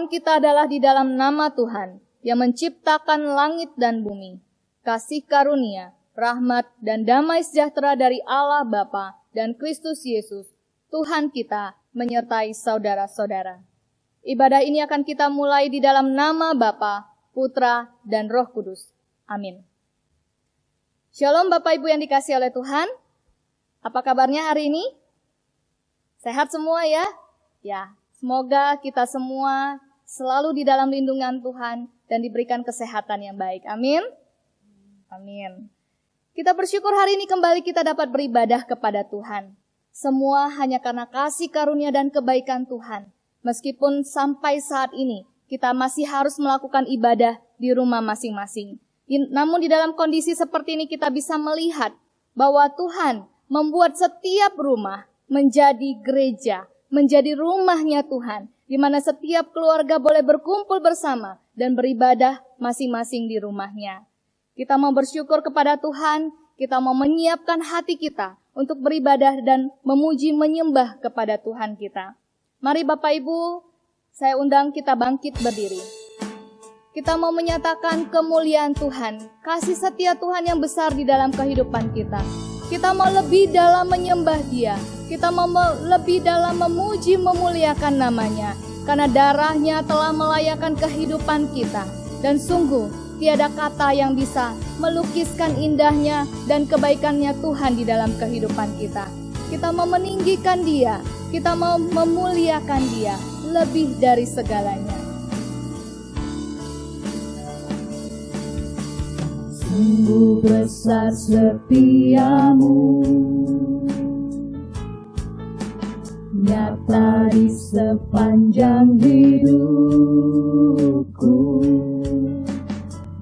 kita adalah di dalam nama Tuhan yang menciptakan langit dan bumi. Kasih karunia, rahmat, dan damai sejahtera dari Allah Bapa dan Kristus Yesus, Tuhan kita, menyertai saudara-saudara. Ibadah ini akan kita mulai di dalam nama Bapa, Putra, dan Roh Kudus. Amin. Shalom Bapak Ibu yang dikasihi oleh Tuhan. Apa kabarnya hari ini? Sehat semua ya? Ya, semoga kita semua selalu di dalam lindungan Tuhan dan diberikan kesehatan yang baik. Amin. Amin. Kita bersyukur hari ini kembali kita dapat beribadah kepada Tuhan. Semua hanya karena kasih karunia dan kebaikan Tuhan. Meskipun sampai saat ini kita masih harus melakukan ibadah di rumah masing-masing. Namun di dalam kondisi seperti ini kita bisa melihat bahwa Tuhan membuat setiap rumah menjadi gereja, menjadi rumahnya Tuhan, di mana setiap keluarga boleh berkumpul bersama dan beribadah masing-masing di rumahnya. Kita mau bersyukur kepada Tuhan, kita mau menyiapkan hati kita untuk beribadah dan memuji menyembah kepada Tuhan kita. Mari Bapak Ibu, saya undang kita bangkit berdiri. Kita mau menyatakan kemuliaan Tuhan, kasih setia Tuhan yang besar di dalam kehidupan kita. Kita mau lebih dalam menyembah Dia. Kita mau lebih dalam memuji memuliakan namanya. Karena darahnya telah melayakkan kehidupan kita. Dan sungguh tiada kata yang bisa melukiskan indahnya dan kebaikannya Tuhan di dalam kehidupan kita. Kita mau meninggikan Dia. Kita mau memuliakan Dia lebih dari segalanya. Sungguh besar setiamu, nyata di sepanjang hidupku.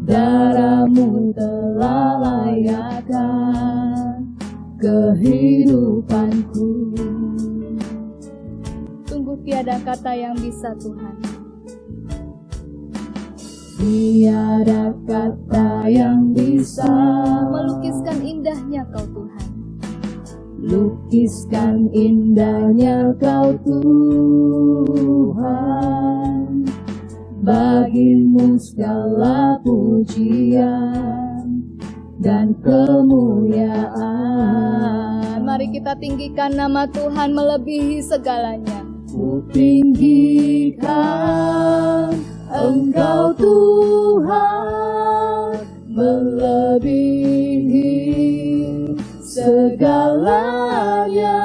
Darahmu telah layakkan kehidupanku. Sungguh tiada kata yang bisa Tuhan. Tiada kata yang bisa melukiskan indahnya Kau Tuhan. Lukiskan indahnya Kau Tuhan. Bagimu segala pujian dan kemuliaan. Mari kita tinggikan nama Tuhan melebihi segalanya. Ku tinggikan Engkau Tuhan melebihi segalanya,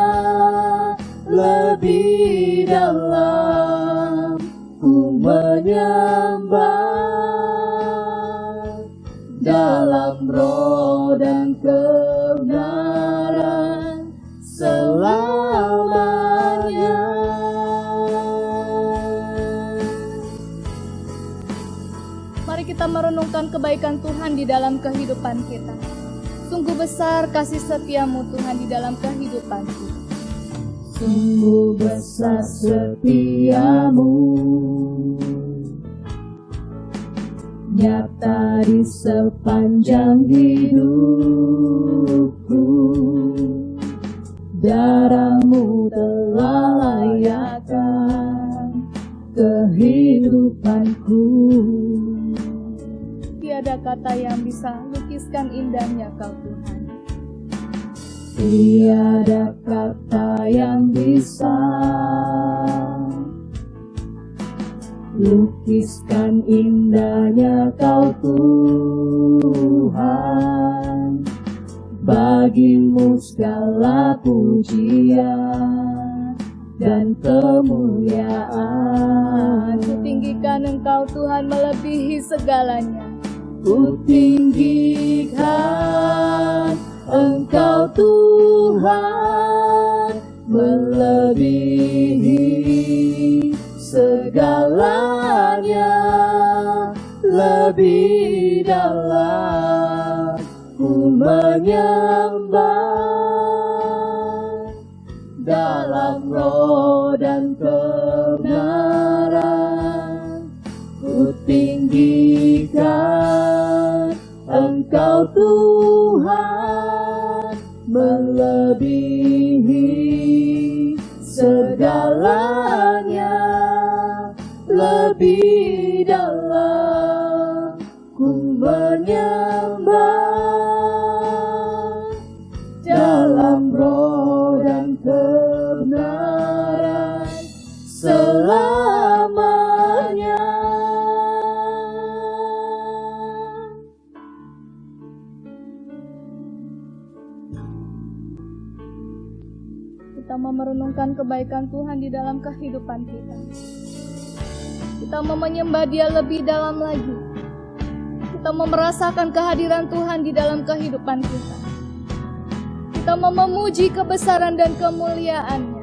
lebih dalam ku menyembah dalam roh dan kebenaran selamanya. Mari kita merenungkan kebaikan Tuhan di dalam kehidupan kita. Sungguh besar kasih setiamu Tuhan di dalam kehidupanku. Sungguh besar setiamu, nyata di sepanjang hidupku. Darahmu telah layakkan kehidupanku. Tiada kata yang bisa lukiskan indahnya Kau Tuhan. Tiada kata yang bisa lukiskan indahnya Kau Tuhan. Bagimu segala pujian dan kemuliaan. Ku tinggikan Engkau Tuhan melebihi segalanya. Ku tinggikan Engkau Tuhan melebihi segalanya, lebih dalam ku menyembah dalam roh dan kebenaran. Ku tinggikan Engkau Tuhan melebihi segalanya, lebih dalam ku menyembah, dalam roh dan kebenaran selamanya. Kita mau merenungkan kebaikan Tuhan di dalam kehidupan kita. Kita mau menyembah Dia lebih dalam lagi. Kita mau merasakan kehadiran Tuhan di dalam kehidupan kita. Kita mau memuji kebesaran dan kemuliaan-Nya.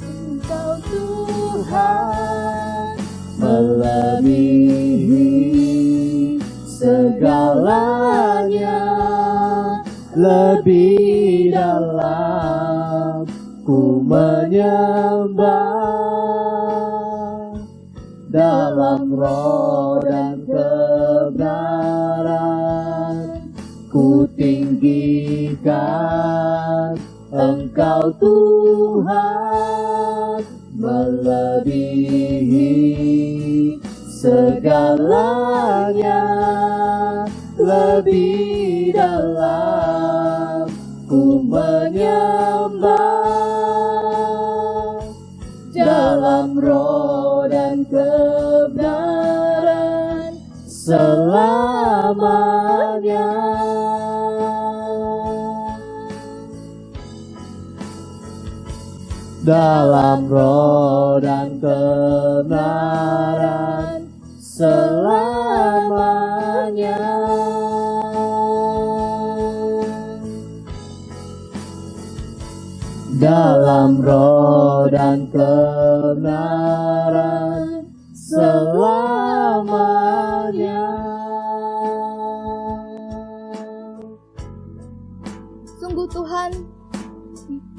Engkau Tuhan melebihi segalanya, lebih dalam ku menyembah, dalam roh dan kebenaran ku tinggikan Engkau Tuhan melebihi segalanya, lebih dalam ku menyembah, dalam roh dan kebenaran selamanya. Dalam roh dan kebenaran selamanya. Dalam roh dan kebenaran selamanya. Sungguh Tuhan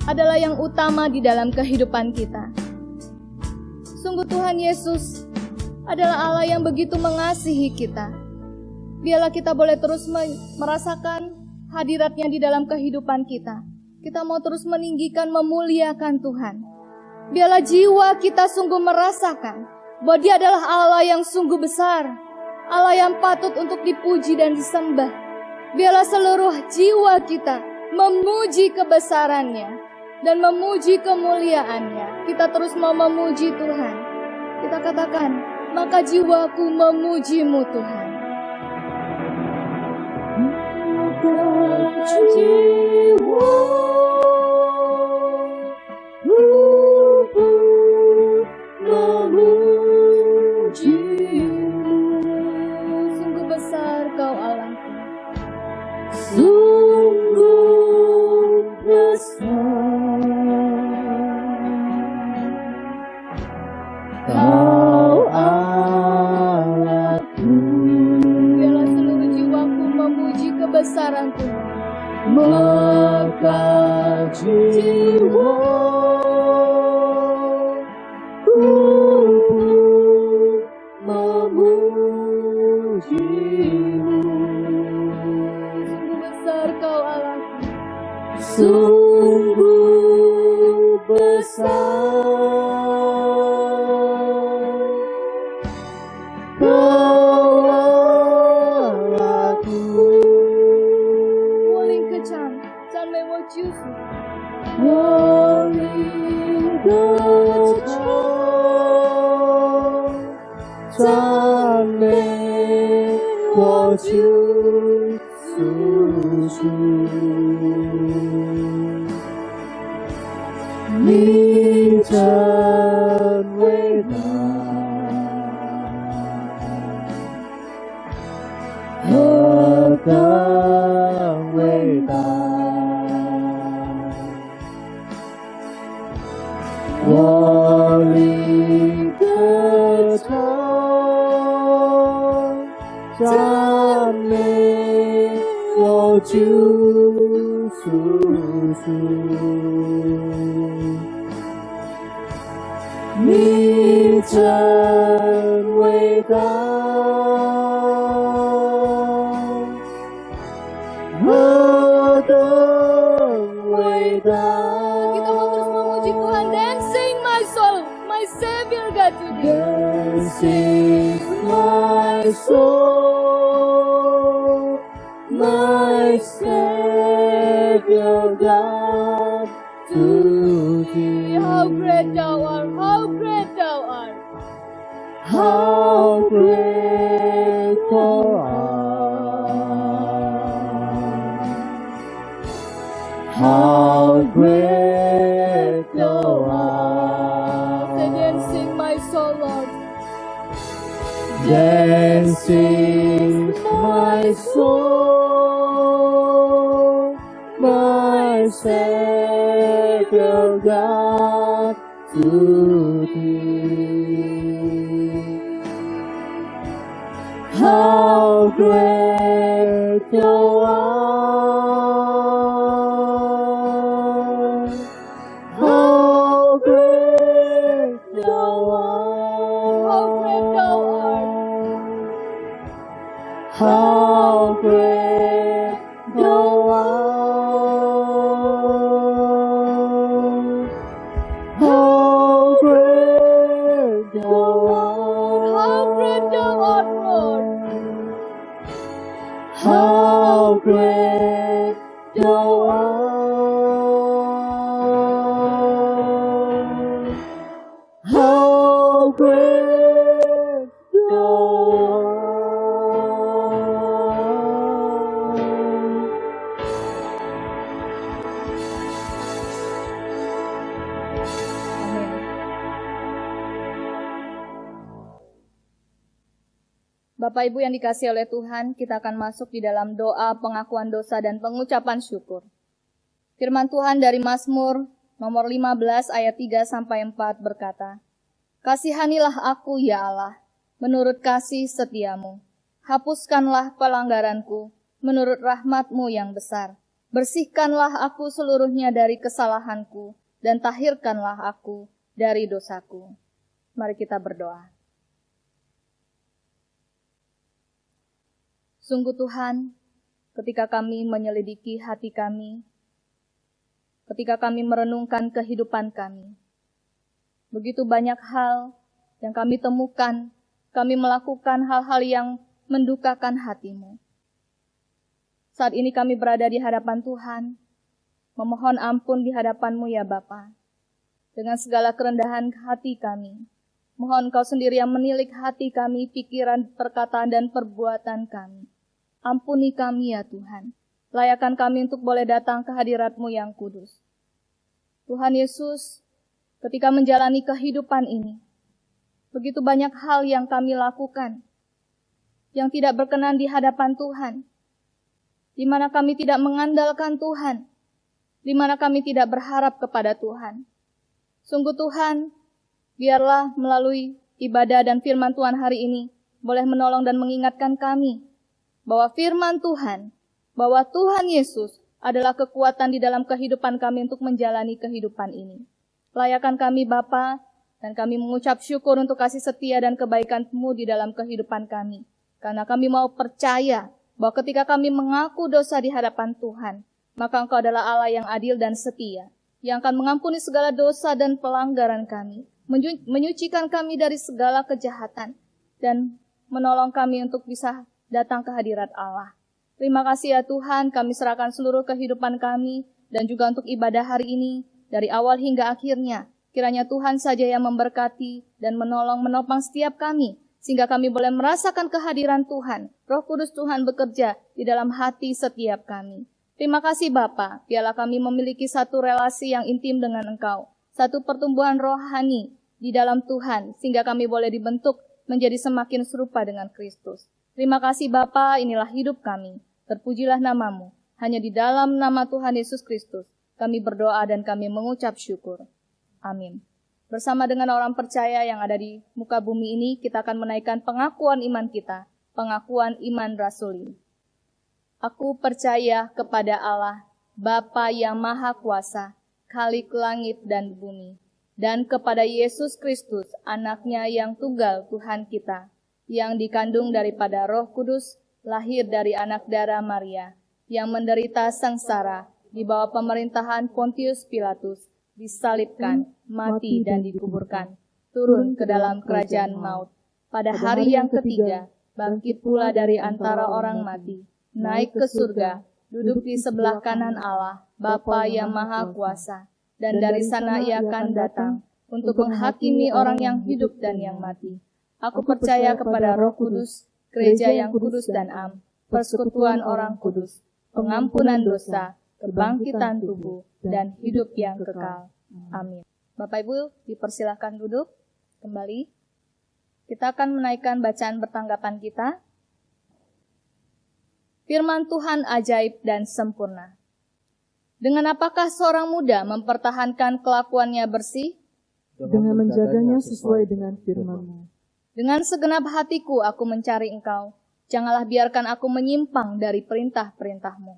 adalah yang utama di dalam kehidupan kita. Sungguh Tuhan Yesus adalah Allah yang begitu mengasihi kita. Biarlah kita boleh terus merasakan hadirat-Nya di dalam kehidupan kita. Kita mau terus meninggikan, memuliakan Tuhan. Biarlah jiwa kita sungguh merasakan bahwa Dia adalah Allah yang sungguh besar, Allah yang patut untuk dipuji dan disembah. Biarlah seluruh jiwa kita memuji kebesaran-Nya dan memuji kemuliaan-Nya. Kita terus mau memuji Tuhan. Kita katakan, maka jiwaku memuji-Mu Tuhan. Maka jiwaku memuji-Mu. Sungguh besar Kau Allahku. Sungguh besar Kau Allahku. Biarlah seluruh jiwaku memuji kebesaran Tuhan. Maka jiwaku memuji-Mu. Sungguh besar Kau Allahku. Sungguh besar Kau Allahku. Waling kecam, can me wo jusu. Waling kecam, can me wo jusu. Ni chân vĩ đại, thật càng vĩ đại. Wo li cơ trang, chan mê wo chú su su. Ni chân vĩ đại, thật càng vĩ đại. Kita mau terus memuji Tuhan. Dancing my soul, my Savior God. Hallelujah to thee. Then sings my soul, my Savior God, to thee. How great thou art, how great thou art. How great thou art. How great thou art. Then sing my soul, Lord. Then sings my soul, my Savior God, to thee. How great thou art. How great thou art. How great thou art. How great thou art. How great thou art. How great thou art, Lord. How great thou art. How great thou Amin. Bapak Ibu yang dikasihi oleh Tuhan, kita akan masuk di dalam doa pengakuan dosa dan pengucapan syukur. Firman Tuhan dari Mazmur nomor 15 ayat 3-4 berkata, Kasihanilah aku ya Allah, menurut kasih setiamu. Hapuskanlah pelanggaranku, menurut rahmat-Mu yang besar. Bersihkanlah aku seluruhnya dari kesalahanku, dan tahirkanlah aku dari dosaku. Mari kita berdoa. Sungguh Tuhan, ketika kami menyelidiki hati kami, ketika kami merenungkan kehidupan kami, begitu banyak hal yang kami temukan, kami melakukan hal-hal yang mendukakan hati-Mu. Saat ini kami berada di hadapan Tuhan, memohon ampun di hadapan-Mu ya Bapa. Dengan segala kerendahan hati kami, mohon Kau sendiri yang menilik hati kami, pikiran, perkataan, dan perbuatan kami. Ampuni kami ya Tuhan. Layakkan kami untuk boleh datang ke hadirat-Mu yang kudus. Tuhan Yesus, ketika menjalani kehidupan ini, begitu banyak hal yang kami lakukan, yang tidak berkenan di hadapan Tuhan, di mana kami tidak mengandalkan Tuhan, di mana kami tidak berharap kepada Tuhan. Sungguh Tuhan, biarlah melalui ibadah dan firman Tuhan hari ini, boleh menolong dan mengingatkan kami, bahwa firman Tuhan, bahwa Tuhan Yesus adalah kekuatan di dalam kehidupan kami untuk menjalani kehidupan ini. Layakkan kami Bapa, dan kami mengucap syukur untuk kasih setia dan kebaikan-Mu di dalam kehidupan kami. Karena kami mau percaya bahwa ketika kami mengaku dosa di hadapan Tuhan, maka Engkau adalah Allah yang adil dan setia, yang akan mengampuni segala dosa dan pelanggaran kami, menyucikan kami dari segala kejahatan, dan menolong kami untuk bisa datang ke hadirat Allah. Terima kasih ya Tuhan, kami serahkan seluruh kehidupan kami dan juga untuk ibadah hari ini, dari awal hingga akhirnya. Kiranya Tuhan saja yang memberkati dan menolong menopang setiap kami, sehingga kami boleh merasakan kehadiran Tuhan. Roh Kudus Tuhan bekerja di dalam hati setiap kami. Terima kasih Bapa, biarlah kami memiliki satu relasi yang intim dengan Engkau, satu pertumbuhan rohani di dalam Tuhan, sehingga kami boleh dibentuk menjadi semakin serupa dengan Kristus. Terima kasih Bapa, inilah hidup kami. Terpujilah nama-Mu. Hanya di dalam nama Tuhan Yesus Kristus, kami berdoa dan kami mengucap syukur. Amin. Bersama dengan orang percaya yang ada di muka bumi ini, kita akan menaikkan pengakuan iman kita, pengakuan iman rasuli. Aku percaya kepada Allah, Bapa yang Maha Kuasa, Khalik langit dan bumi, dan kepada Yesus Kristus, Anak-Nya yang tunggal Tuhan kita, yang dikandung daripada Roh Kudus, lahir dari anak darah Maria, yang menderita sengsara di bawah pemerintahan Pontius Pilatus, disalibkan, mati dan dikuburkan. turun ke dalam kerajaan maut. Pada hari yang ketiga, bangkit pula dari antara orang mati, naik ke surga, duduk di sebelah kanan Allah, Bapa yang Maha Kuasa, dan dari sana ia akan datang untuk menghakimi orang yang hidup dan yang mati. Aku percaya kepada Roh Kudus, gereja yang kudus dan am, persekutuan orang kudus, pengampunan dosa, kebangkitan tubuh, dan hidup yang kekal. Amin. Bapak Ibu, dipersilahkan duduk kembali. Kita akan menaikkan bacaan bertanggapan kita. Firman Tuhan ajaib dan sempurna. Dengan apakah seorang muda mempertahankan kelakuannya bersih? Dengan menjaganya sesuai dengan firman-Mu. Dengan segenap hatiku aku mencari Engkau. Janganlah biarkan aku menyimpang dari perintah-perintah-Mu.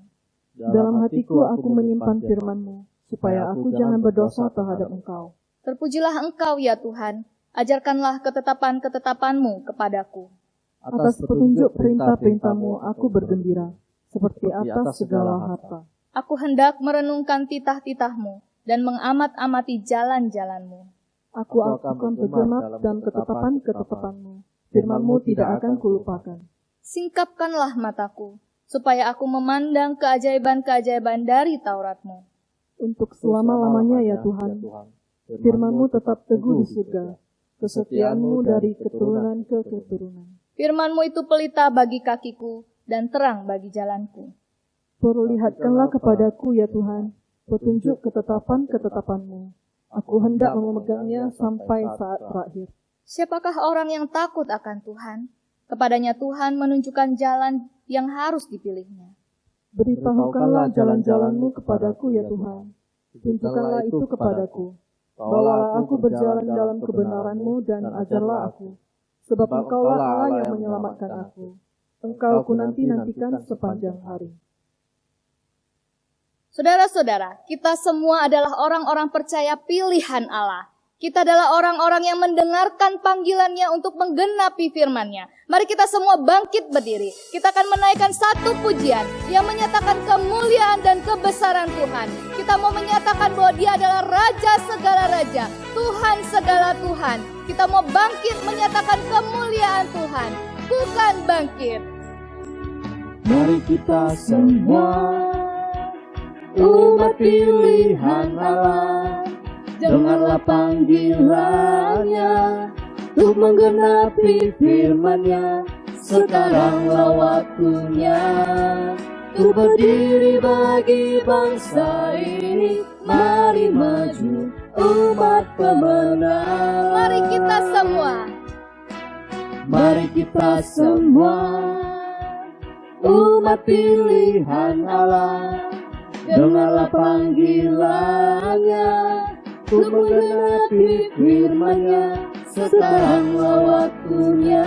Dalam hatiku aku menyimpan firman-Mu, supaya aku jangan berdosa terhadap Engkau. Terpujilah Engkau ya Tuhan, ajarkanlah ketetapan-ketetapan-Mu kepadaku. Atas petunjuk perintah-perintah-Mu aku bergembira, seperti atas segala harta. Aku hendak merenungkan titah-titah-Mu dan mengamat-amati jalan-jalan-Mu. Aku akan bergemak dalam ketetapan-ketetapan-Mu. Firman-Mu tidak akan kulupakan. Singkapkanlah mataku, supaya aku memandang keajaiban-keajaiban dari Taurat-Mu. Untuk selama-lamanya ya Tuhan, firman-Mu tetap teguh di surga, kesetiaan-Mu dari keturunan ke keturunan. Firman-Mu itu pelita bagi kakiku dan terang bagi jalanku. Perlihatkanlah kepadaku ya Tuhan, petunjuk ketetapan-ketetapan-Mu. Aku hendak memegangnya sampai saat terakhir. Siapakah orang yang takut akan Tuhan? Kepadanya Tuhan menunjukkan jalan yang harus dipilihnya. Beritahukanlah jalan-jalan-Mu kepadaku ya Tuhan. Tunjukkanlah itu kepadaku. Bawalah aku berjalan dalam kebenaran-Mu dan ajarlah aku. Sebab Engkaulah Allah yang menyelamatkan aku. Engkau ku nantikan sepanjang hari. Saudara-saudara, kita semua adalah orang-orang percaya pilihan Allah. Kita adalah orang-orang yang mendengarkan panggilannya untuk menggenapi firman-Nya. Mari kita semua bangkit berdiri. Kita akan menaikkan satu pujian yang menyatakan kemuliaan dan kebesaran Tuhan. Kita mau menyatakan bahwa Dia adalah Raja segala Raja, Tuhan segala Tuhan. Kita mau bangkit menyatakan kemuliaan Tuhan. Bukan bangkit. Mari kita semua umat pilihan Allah, dengarlah panggilannya untuk menggenapi firman-Nya. Sekaranglah waktunya untuk berdiri bagi bangsa ini. Mari maju umat pemenang. Mari kita semua. Mari kita semua umat pilihan Allah, dengarlah panggilannya untuk menggenapi firman-Nya. Sekaranglah waktunya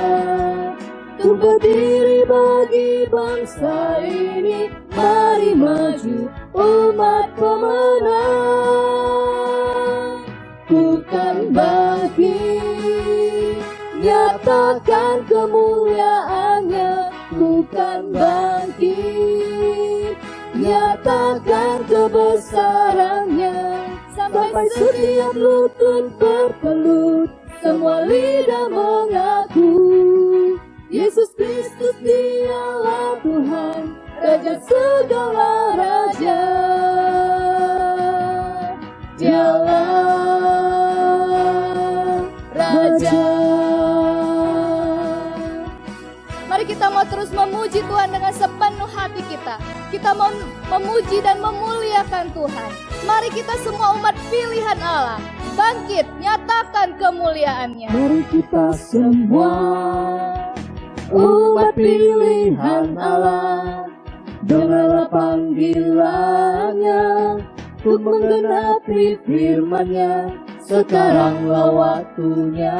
untuk berdiri bagi bangsa ini. Mari maju umat pemenang. Bukan bangkit, nyatakan kemuliaan-Nya. Bukan bangkit, nyatakan kebesaran-Nya. Sampai setiap lutut bertelut, semua lidah mengaku Yesus Kristus Dialah Tuhan, Raja segala raja. Dialah Raja. Mari kita mau terus memuji Tuhan dengan sepenuh hati kita. Kita mau memuji dan memuliakan Tuhan. Mari kita semua umat pilihan Allah bangkit, nyatakan kemuliaan-Nya. Mari kita semua umat pilihan Allah, dengarlah panggilannya untuk menggenapi firman-Nya. Sekaranglah waktunya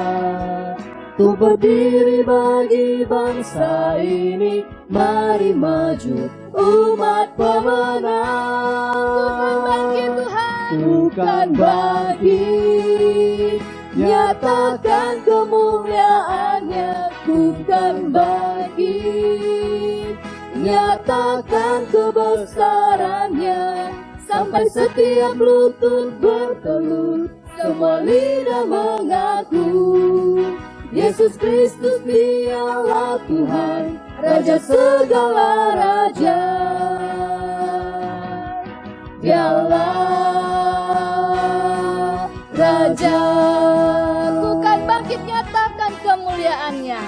untuk berdiri bagi bangsa ini. Mari maju umat pemenang. Bukan bangkit Tuhan, bukan bangkit, nyatakan kemuliaan-Nya. Bukan bangkit, nyatakan kebesaran-Nya. Sampai setiap lutut bertelut, semua lidah mengaku, Yesus Kristus Dialah Tuhan, Raja segala raja. Dialah Raja. Ku kan bangkit nyatakan kemuliaannya.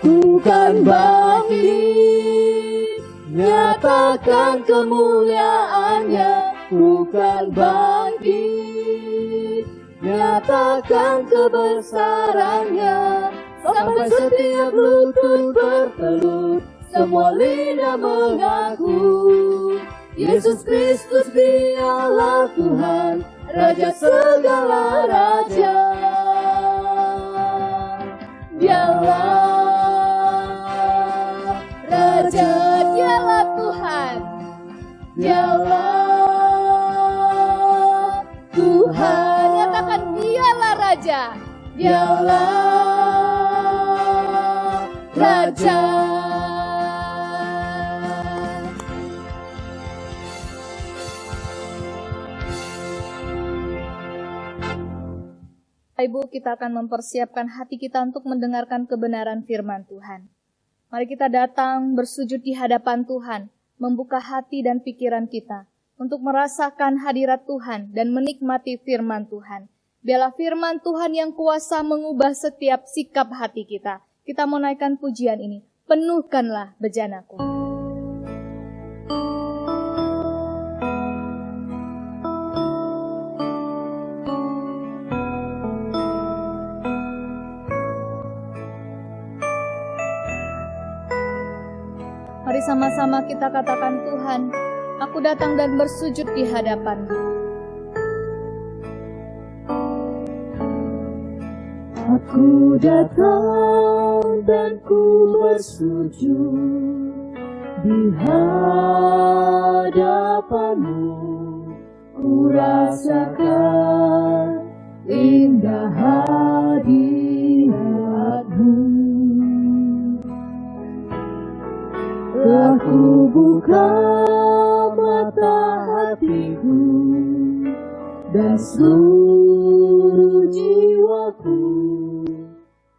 Ku kan bangkit nyatakan kemuliaannya. Ku kan bangkit nyatakan kebesarannya. Sampai setiap lutut bertelut, semua lidah mengaku, Yesus Kristus Dialah Tuhan, Raja segala raja. Dialah Raja, Dialah Tuhan, Dialah Tuhan. Nyatakan Dialah Raja, Dialah Raja. Ibu, kita akan mempersiapkan hati kita untuk mendengarkan kebenaran firman Tuhan. Mari kita datang bersujud di hadapan Tuhan, membuka hati dan pikiran kita untuk merasakan hadirat Tuhan dan menikmati firman Tuhan. Biarlah firman Tuhan yang kuasa mengubah setiap sikap hati kita. Kita mau naikkan pujian ini, penuhkanlah bejanaku. Mari sama-sama kita katakan, Tuhan, aku datang dan bersujud di hadapan-Mu. Aku datang dan ku bersujud di hadapan-Mu. Ku rasakan indah hadirat-Mu. Aku buka mata hatiku dan seluruh jiwaku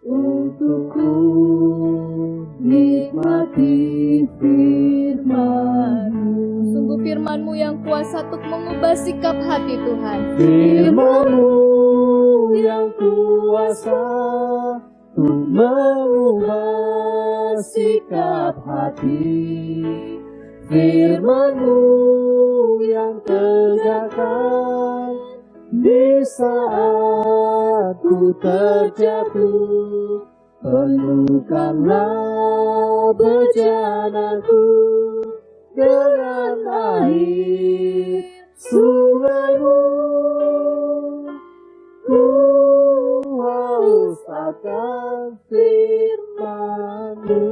untuk ku nikmati firman-Mu. Sungguh firman-Mu yang kuasa untuk mengubah sikap hati, Tuhan. Firman-Mu yang kuasa untuk mengubah sikap hati. Firman-Mu yang tegakkan di saat ku terjatuh. Penuhkanlah bejanaku dengan air sungai-Mu. Ku haus akan firman-Mu.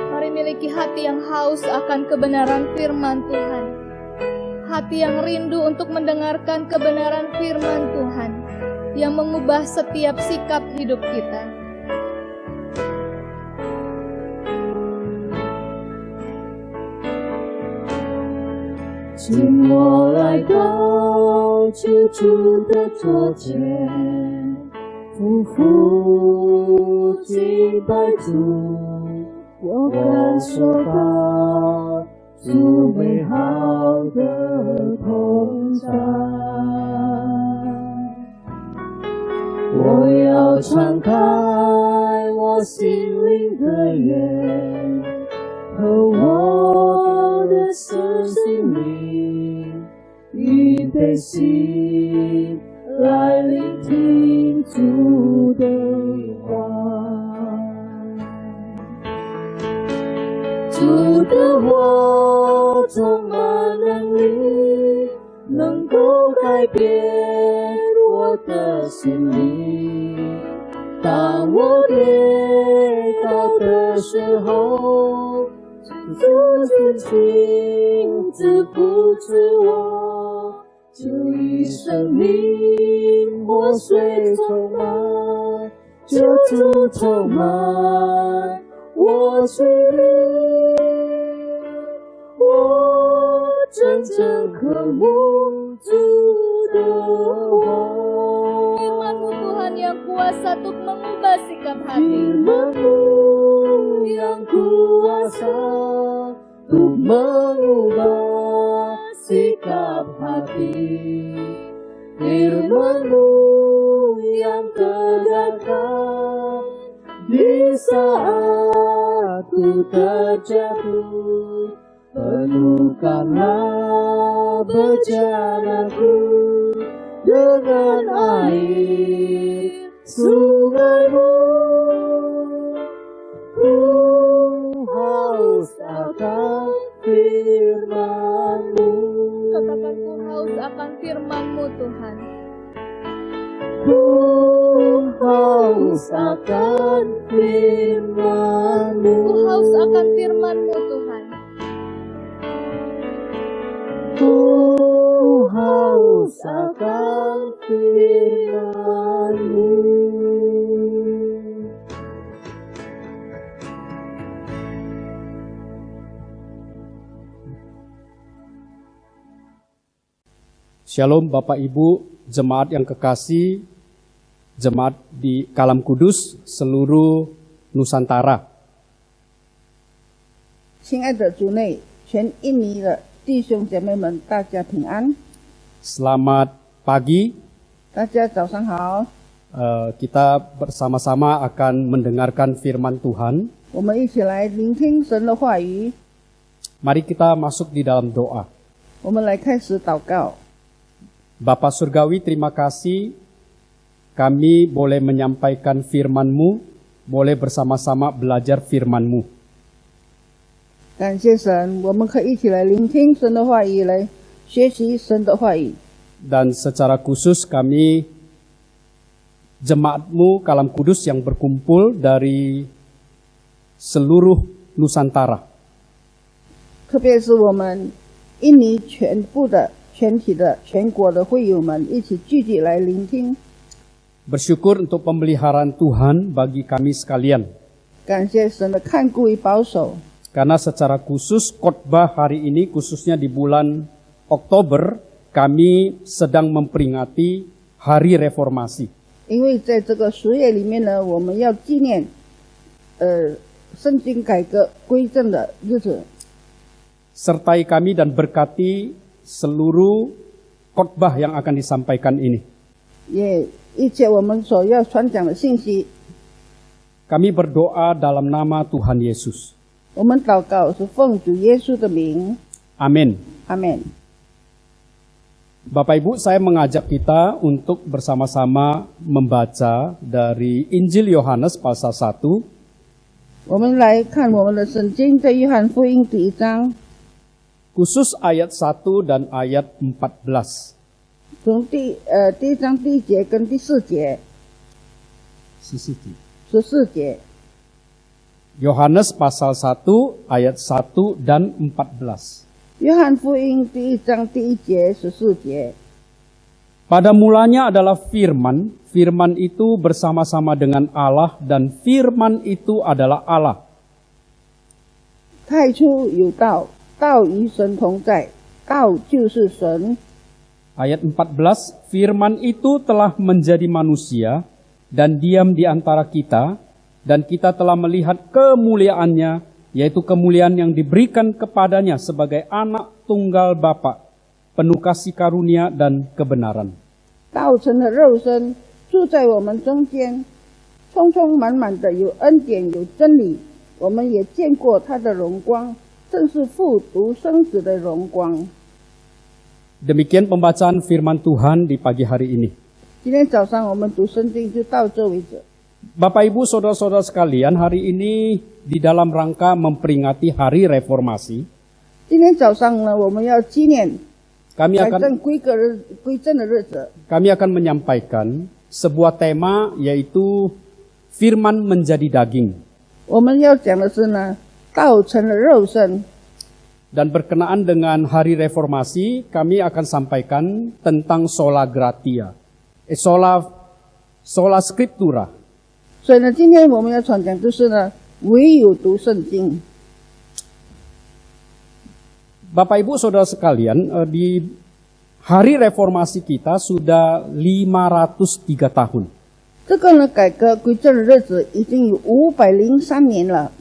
Mari miliki hati yang haus akan kebenaran firman Tuhan. Hati yang rindu untuk mendengarkan kebenaran firman Tuhan yang mengubah setiap sikap hidup kita.请我来到救主的座前，匍匐敬拜主，我感受到主美好的同在。我要敞开我心灵的眼，和我的身心灵预备心来聆听主的话。主的话充满能力，能够改变我的心灵。当我跌倒的时候，主就亲自扶持我，就以生命活水充满，救主充满我心里，我真正渴慕主的话。 Firman-Mu Tuhan yang kuasa untuk mengubah sikap hati. Firman-Mu yang kuasa untuk mengubah sikap hati. Firman-Mu yang terdekat di saat ku terjatuh. Penuhkanlah bejanaku dengan air sungai-Mu. Ku haus akan firman-Mu. Katakan ku haus akan firman-Mu Tuhan. Ku haus akan firman-Mu. Ku haus akan firman-Mu Tuhan. Ku haus akan firman-Mu. Shalom Bapak Ibu, jemaat yang kekasih, jemaat di Kalam Kudus, seluruh Nusantara. 亲爱的主内，全印尼的弟兄姐妹们，大家平安， Selamat pagi, 大家早上好。 kita bersama-sama akan mendengarkan firman Tuhan. 我们一起来聆听神的话语， Mari kita masuk di dalam doa. 我们来开始祷告。 Bapa Surgawi, terima kasih kami boleh menyampaikan firman-Mu, boleh bersama-sama belajar firman-Mu. 感谢神，我们可以一起来聆听神的话语，来学习神的话语。 Dan secara khusus kami jemaat-Mu Kalam Kudus yang berkumpul dari seluruh Nusantara. 特别是我们印尼全部的全体的全国的会友们一起聚集来聆听。 Bersyukur untuk pemeliharaan Tuhan bagi kami sekalian. 感谢神的看顾与保守， Karena secara khusus khotbah hari ini, khususnya di bulan Oktober, kami sedang memperingati Hari Reformasi. 因为在这个10月里面呢，我们要纪念圣经改革归正的日子。 Sertai kami dan berkati seluruh khotbah yang akan disampaikan ini. 也一切我们所要传讲的信息， Kami berdoa dalam nama Tuhan Yesus. 我们祷告是奉主耶稣的名， Amin. 阿门。 Bapak Ibu, saya mengajak kita untuk bersama-sama membaca dari Injil Yohanes pasal 1. 我们来看我们的圣经，在约翰福音第1章， Khusus ayat 1 dan ayat 14. 从第1章第1节跟第4节、14节。 Yohanes pasal 1 ayat 1 dan 14. 约翰福音第1章第1节、14节。 Pada mulanya adalah firman, firman itu bersama-sama dengan Allah dan firman itu adalah Allah. 太初有道，道与神同在，道就是神。 Ayat 14, firman itu telah menjadi manusia dan diam di antara kita, dan kita telah melihat kemuliaannya, yaitu kemuliaan yang diberikan kepadanya sebagai anak tunggal Bapa, penuh kasih karunia dan kebenaran. 道成了肉身，住在我们中间，充充满满的有恩典有真理。我们也见过他的荣光，正是父独生子的荣光。 Demikian pembacaan firman Tuhan di pagi hari ini. 今天早上我们读圣经就到这为止。 Bapak Ibu Saudara-saudara sekalian, hari ini di dalam rangka memperingati Hari Reformasi, 今天早上呢，我们要纪念 kami 改 akan 正归正的日子。 menyampaikan sebuah tema, yaitu firman menjadi daging. 我们要讲的是呢，道成了肉身。 Dan berkenaan dengan Hari Reformasi, kami akan sampaikan tentang sola gratia, sola scriptura. 所以呢，今天我们要传讲就是呢，唯有读圣经。Bapak Ibu Saudara sekalian, di hari reformasi kita sudah 503 tahun. 这个呢，改革归正的日子已经有503年了，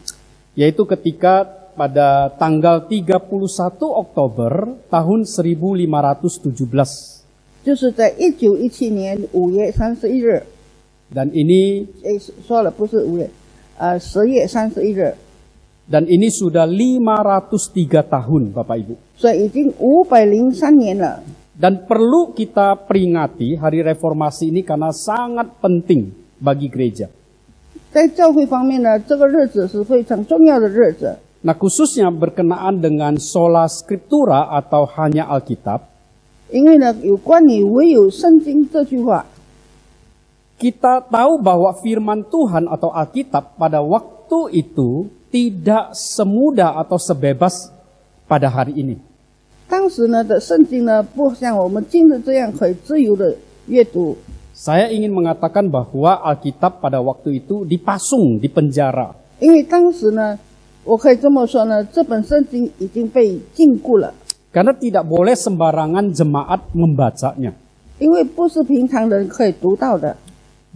Yaitu ketika pada tanggal 31 Oktober tahun 1517. 就是在1917年5月31日。 Dan ini 说了不是5月，10月31日， dan ini sudah 503 tahun Bapak Ibu. 所以已经503年了。 Dan perlu kita peringati hari reformasi ini karena sangat penting bagi gereja. 在教会方面呢，这个日子是非常重要的日子。 Nah, khususnya berkenaan dengan sola scriptura atau hanya Alkitab, 因为呢，有关于唯有圣经这句话， kita tahu bahwa firman Tuhan atau Alkitab pada waktu itu tidak semudah atau sebebas pada hari ini. 当时呢的圣经呢，不像我们今日这样可以自由的阅读。 Saya ingin mengatakan bahwa Alkitab pada waktu itu dipasung, dipenjara. 因为当时呢，我可以这么说呢，这本圣经已经被禁锢了， Karena tidak boleh sembarangan jemaat membacanya. 因为不是平常人可以读到的。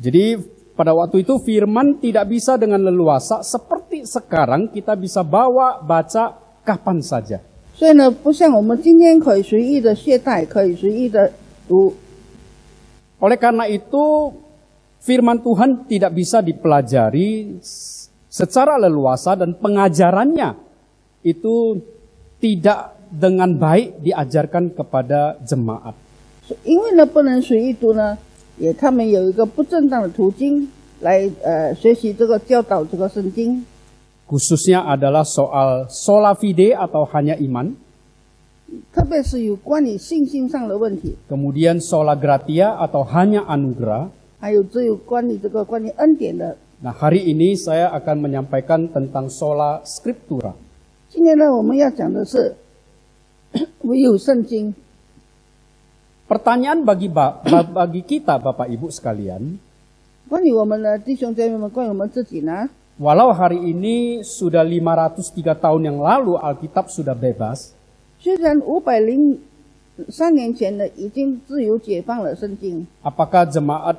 Jadi pada waktu itu firman tidak bisa dengan leluasa seperti sekarang kita bisa bawa baca kapan saja. 所以呢，不像我们今天可以随意的携带，可以随意的读。 Oleh karena itu firman Tuhan tidak bisa dipelajari secara leluasa dan pengajarannya itu tidak dengan baik diajarkan kepada jemaat. 因为呢，不能随意读呢，他们有一个不正当的途径来学习这个教导这个圣经。 Khususnya adalah soal sola fide atau hanya iman. 特别是有关于信心上的问题， Kemudian sola gratia atau hanya anugerah. 还有只有关于关于恩典的。 Nah, hari ini saya akan menyampaikan tentang sola scriptura. 今天呢，我们要讲的是唯有圣经。 Pertanyaan bagi kita Bapak Ibu sekalian, 关于我们的弟兄姐妹们，关于我们自己呢， walau hari ini sudah 503 tahun yang lalu Alkitab sudah bebas, 虽然503年前呢已经自由解放了圣经， apakah jemaat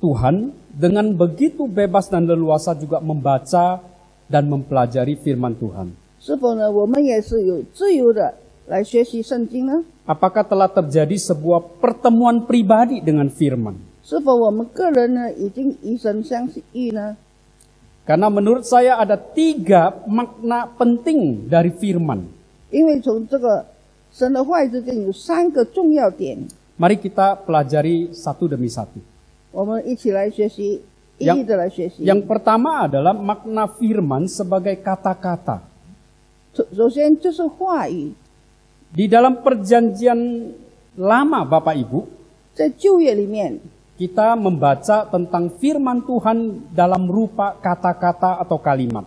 Tuhan dengan begitu bebas dan leluasa juga membaca dan mempelajari firman Tuhan? 是否呢我们也是有自由的来学习圣经呢？ Apakah telah terjadi sebuah pertemuan pribadi dengan firman? 是否我们个人呢已经与神相遇呢？ Karena menurut saya ada 3 makna penting dari firman. 因为从这个神的话语之间有3个重要点， Mari kita pelajari satu demi satu. 我们一起来学习，一一的来学习。 Yang pertama adalah makna firman sebagai kata-kata. 首先就是话语， Di dalam perjanjian lama Bapak Ibu, 在旧约里面， kita membaca tentang firman Tuhan dalam rupa kata-kata atau kalimat.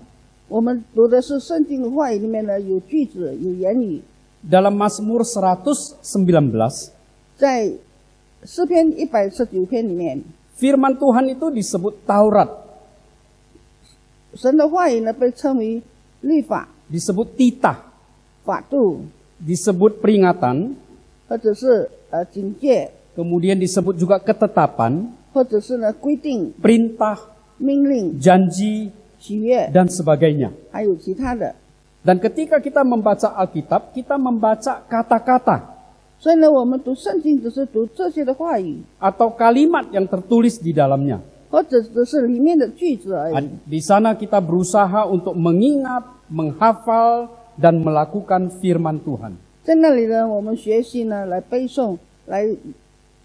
我们读的是圣经的话语里面呢有句子有言语。 Dalam Mazmur 119, 在诗篇119篇里面， firman Tuhan itu disebut Taurat, 神的话语呢被称为律法、 disebut titah, 法度， disebut peringatan, 或者是警戒， kemudian disebut juga ketetapan, 或者是呢规定、 perintah, 命令、 janji, 喜悦， dan sebagainya. 还有其他的。 Dan ketika kita membaca Alkitab, kita membaca kata-kata 所以呢，我们读圣经只是读这些的话语， atau kalimat yang tertulis di dalamnya. 或者只是里面的句子而已。 Di sana kita berusaha untuk mengingat, menghafal, dan melakukan firman Tuhan. 在那里呢，我们学习呢来背诵，来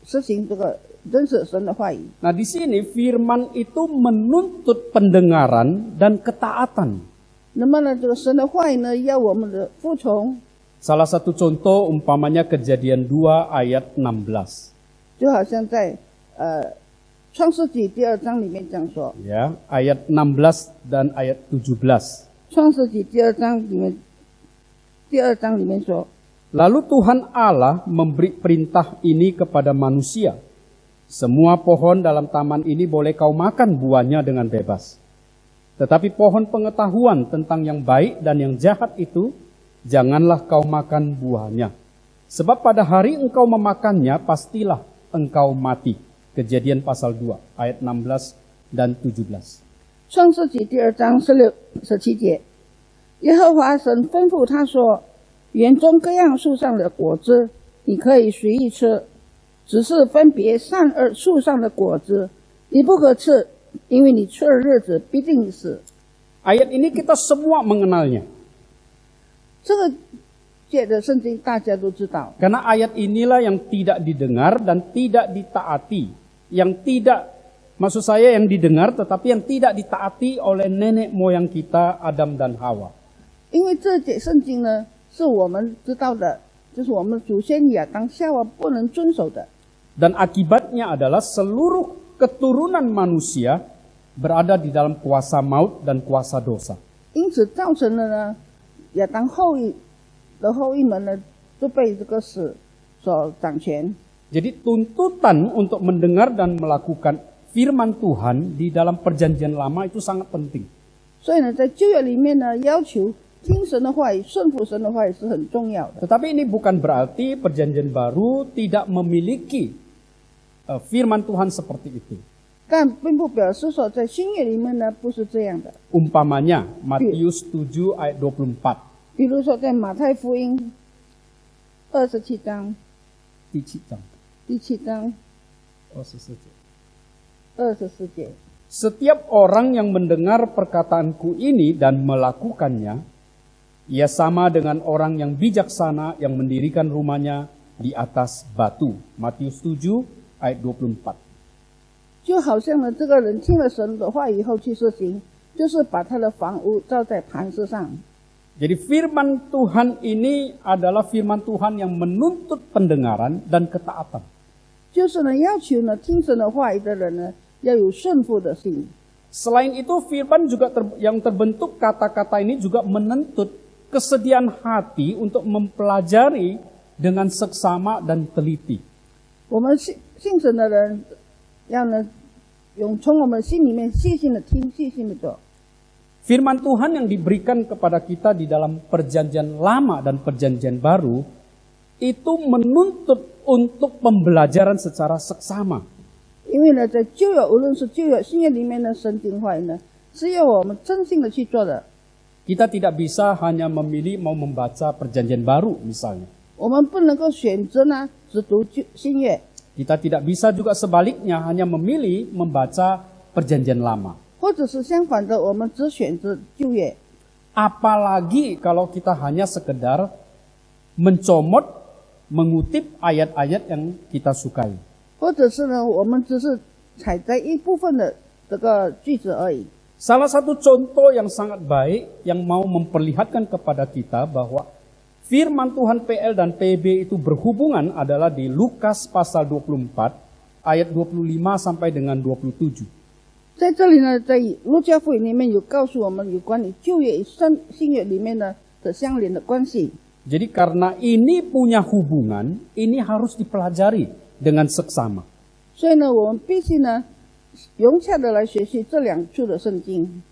实行这个认识神的话语。 Nah, di sini firman itu menuntut pendengaran dan ketaatan. 那么呢，这个神的话语呢，要我们的服从， Salah satu contoh umpamanya Kejadian 2 ayat 16. 就好像在创世纪第2章里面这样说。 Ya, ayat 16 dan ayat 17. 创世纪第2章里面说， Lalu Tuhan Allah memberi perintah ini kepada manusia. Semua pohon dalam taman ini boleh kau makan buahnya dengan bebas. Tetapi pohon pengetahuan tentang yang baik dan yang jahat itu janganlah kau makan buahnya. Sebab pada hari engkau memakannya, pastilah engkau mati. Kejadian pasal 2, ayat 16 dan 17. 创世纪第2章16、17节，耶和华神吩咐他说：“园中各样树上的果子，你可以随意吃，只是分别善恶树上的果子，你不可吃，因为你吃的日子必定死。” Ayat ini kita semua mengenalnya. 这个节的圣经大家都知道， Karena ayat inilah yang tidak didengar dan tidak ditaati. Yang tidak, maksud saya yang didengar tetapi yang tidak ditaati oleh nenek moyang kita Adam dan Hawa. 因为这节圣经呢是我们知道的，就是我们祖先亚当夏娃不能遵守的。 Dan akibatnya adalah seluruh keturunan manusia berada di dalam kuasa maut dan kuasa dosa. 因此造成了呢，亚当后裔的后裔们呢，都被这个死所掌权。 Jadi tuntutan untuk mendengar dan melakukan firman Tuhan di dalam perjanjian lama itu sangat penting. 所以呢，在旧约里面呢，要求听神的话语、顺服神的话语是很重要的。 Tetapi ini bukan berarti perjanjian baru tidak memiliki firman Tuhan seperti itu. 但并不表示说在新约里面呢不是这样的。 Umpamanya Matius 7 ayat 24. 比如说在马太福音27章、第7章24节。 Setiap orang yang mendengar perkataanku ini dan melakukannya, ia sama dengan orang yang bijaksana yang mendirikan rumahnya di atas batu. Matius 7 ayat 24. 就好像呢，这个人听了神的话以后去实行，就是把他的房屋造在磐石上。 Jadi firman Tuhan ini adalah firman Tuhan yang menuntut pendengaran dan ketaatan. 就是呢，要求呢听神的话语的人呢，要有顺服的心。 Selain itu firman juga yang terbentuk kata-kata ini juga menuntut kesediaan hati untuk mempelajari dengan seksama dan teliti. 我们信神的人，要呢，从我们心里面细心的听，细心的做。 Firman Tuhan yang diberikan kepada kita di dalam perjanjian lama dan perjanjian baru itu menuntut untuk pembelajaran secara seksama. 因为呢，在旧约无论是旧约、新约里面的圣经话语呢，是要我们真心的去做的。 Kita tidak bisa hanya memilih mau membaca perjanjian baru misalnya. 我们不能够选择呢只读新约， Kita tidak bisa juga sebaliknya hanya memilih membaca perjanjian lama. 或者是相反的，我们只选择旧约。 Apalagi kalau kita hanya sekedar mencomot, mengutip ayat-ayat yang kita sukai. 或者是呢，我们只是采摘一部分的这个句子而已。 Salah satu contoh yang sangat baik yang mau memperlihatkan kepada kita bahwa firman Tuhan PL dan PB itu berhubungan adalah di Lukas pasal 24 ayat 25 sampai dengan 27. 在这里呢，在路加福音里面有告诉我们有关于旧约与新约里面的相连的关系。 Jadi karena ini punya hubungan, ini harus dipelajari dengan seksama. 所以呢，我们必须呢融洽的来学习这两处的圣经。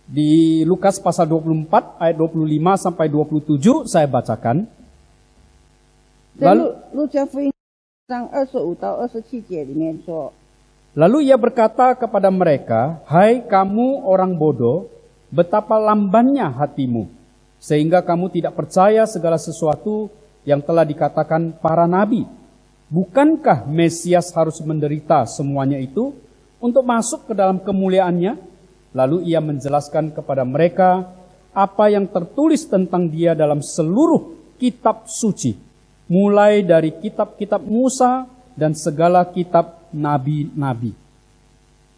Di Lukas pasal 24 ayat 25 sampai 27 saya bacakan. 在路加福音章25到27节里面说。 Lalu ia berkata kepada mereka, "Hai kamu orang bodoh, betapa lambannya hatimu, sehingga kamu tidak percaya segala sesuatu yang telah dikatakan para nabi. Bukankah Mesias harus menderita semuanya itu untuk masuk ke dalam kemuliaannya?" Lalu ia menjelaskan kepada mereka apa yang tertulis tentang dia dalam seluruh kitab suci, mulai dari kitab-kitab Musa dan segala kitab nabi-nabi.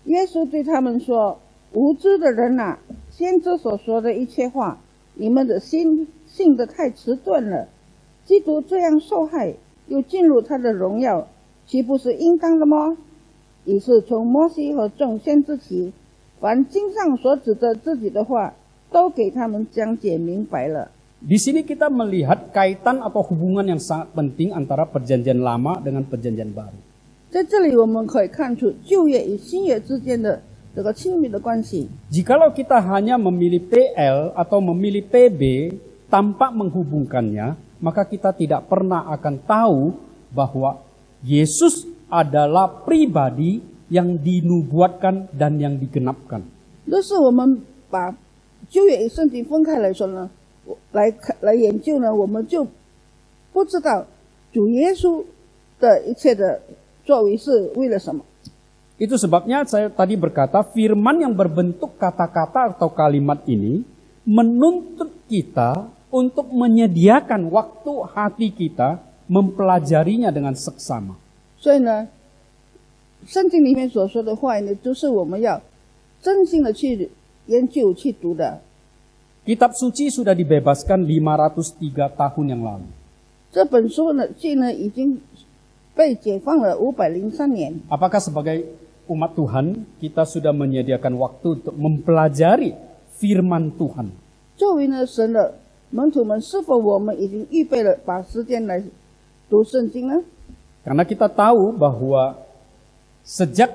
耶稣对他们说：“无知的人啊，先知所说的一切话，你们的心信得太迟钝了。基督这样受害，又进入他的荣耀，岂不是应当的吗？于是从摩西和众先知起，凡经上所指着自己的话，都给他们讲解明白了。” Di sini kita melihat kaitan atau hubungan yang sangat penting antara perjanjian lama dengan perjanjian baru. 在这里我们可以看出旧约与新约之间的这个亲密的关系。 Jikalau kita hanya memilih PL atau memilih PB, tanpa menghubungkannya, maka kita tidak pernah akan tahu bahwa Yesus adalah pribadi yang dinubuatkan dan yang digenapkan. 若是我们把旧约与圣经分开来说呢，来研究呢，我们就不知道主耶稣的一切的作为是为了什么。 Itu sebabnya saya tadi berkata firman yang berbentuk kata-kata atau kalimat ini menuntut kita untuk menyediakan waktu hati kita mempelajarinya dengan seksama. 所以呢，圣经里面所说的话呢，就是我们要真心的去研究、去读的。 Kitab suci sudah dibebaskan 503 tahun yang lalu. 这本书呢，已经被解放了503年。 Apakah sebagai umat Tuhan kita sudah menyediakan waktu untuk mempelajari firman Tuhan? 作为呢神的门徒们，是否我们已经预备了把时间来读圣经呢？ Karena kita tahu bahwa sejak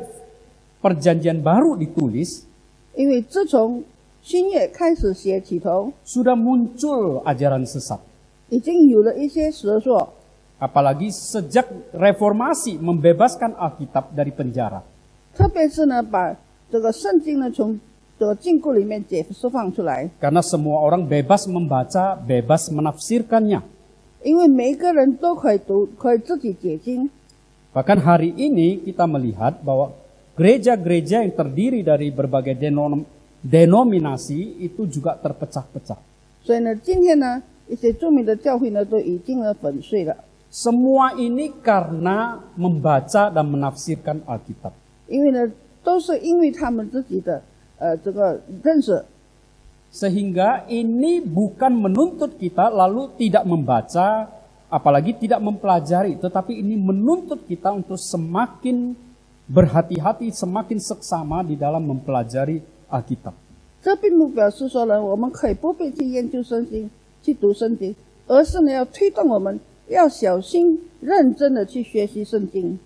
perjanjian baru ditulis, 因为自从新约开始写起头， sudah muncul ajaran sesat. 已经有了一些蛇说， Apalagi sejak reformasi membebaskan Alkitab dari penjara. 特别是呢把这个圣经呢从这个禁锢里面释放出来， Karena semua orang bebas membaca, bebas menafsirkannya. 因为每一个人都可以读，可以自己解经。 Bahkan hari ini kita melihat bahwa gereja-gereja yang terdiri dari berbagai denominasi itu juga terpecah-pecah. 所以呢，今天呢一些著名的教会呢都已经呢粉碎了， Semua ini karena membaca dan menafsirkan Alkitab. 因为呢都是因为他们自己的这个认识。 Sehingga ini bukan menuntut kita lalu tidak membaca, apalagi tidak mempelajari. Tetapi ini menuntut kita untuk semakin berhati-hati, semakin seksama di dalam mempelajari Alkitab. 这并不表示说呢，我们可以不必去研究圣经、去读圣经，而是呢要推动我们要小心、认真的去学习圣经。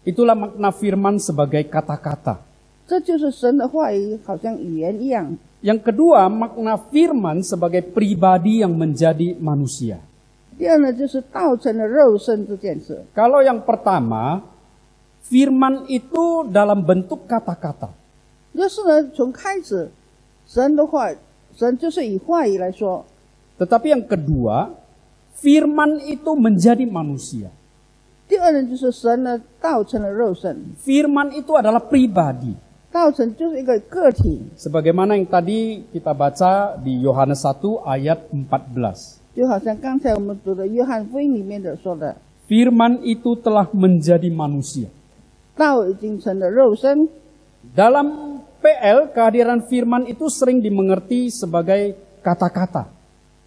Itulah makna firman sebagai kata-kata. 这就是神的话语，好像语言一样。 Yang kedua, makna firman sebagai pribadi yang menjadi manusia. 第二呢，就是道成了肉身这件事。 Kalau yang pertama, firman itu dalam bentuk kata-kata. 就是呢，从开始，神的话，神就是以话语来说。 Tetapi yang kedua, firman itu menjadi manusia. 第二呢，就是神呢道成了肉身， Firman itu adalah pribadi. 道成就是一个个体， Sebagaimana yang tadi kita baca di Yohanes 1 ayat 14. 就好像刚才我们读的约翰福音里面的说的， Firman itu telah menjadi manusia. 道已经成了肉身。 Dalam PL, kehadiran firman itu sering dimengerti sebagai kata-kata.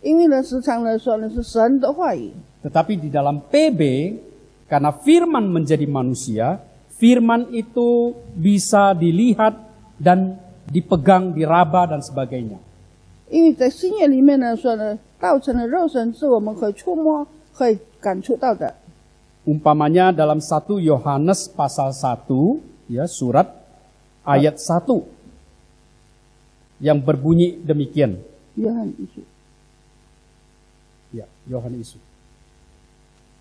因为呢，时常呢说的是神的话语， Tetapi di dalam PB, karena firman menjadi manusia, firman itu bisa dilihat dan dipegang, diraba dan sebagainya. 因为在新约里面呢说呢，道成了肉身是我们可以触摸、可以感触到的。 Umpamanya dalam 1 Yohanes pasal 1, ya surat ayat 1 yang berbunyi demikian. 约翰一书， Ya, Yohanes.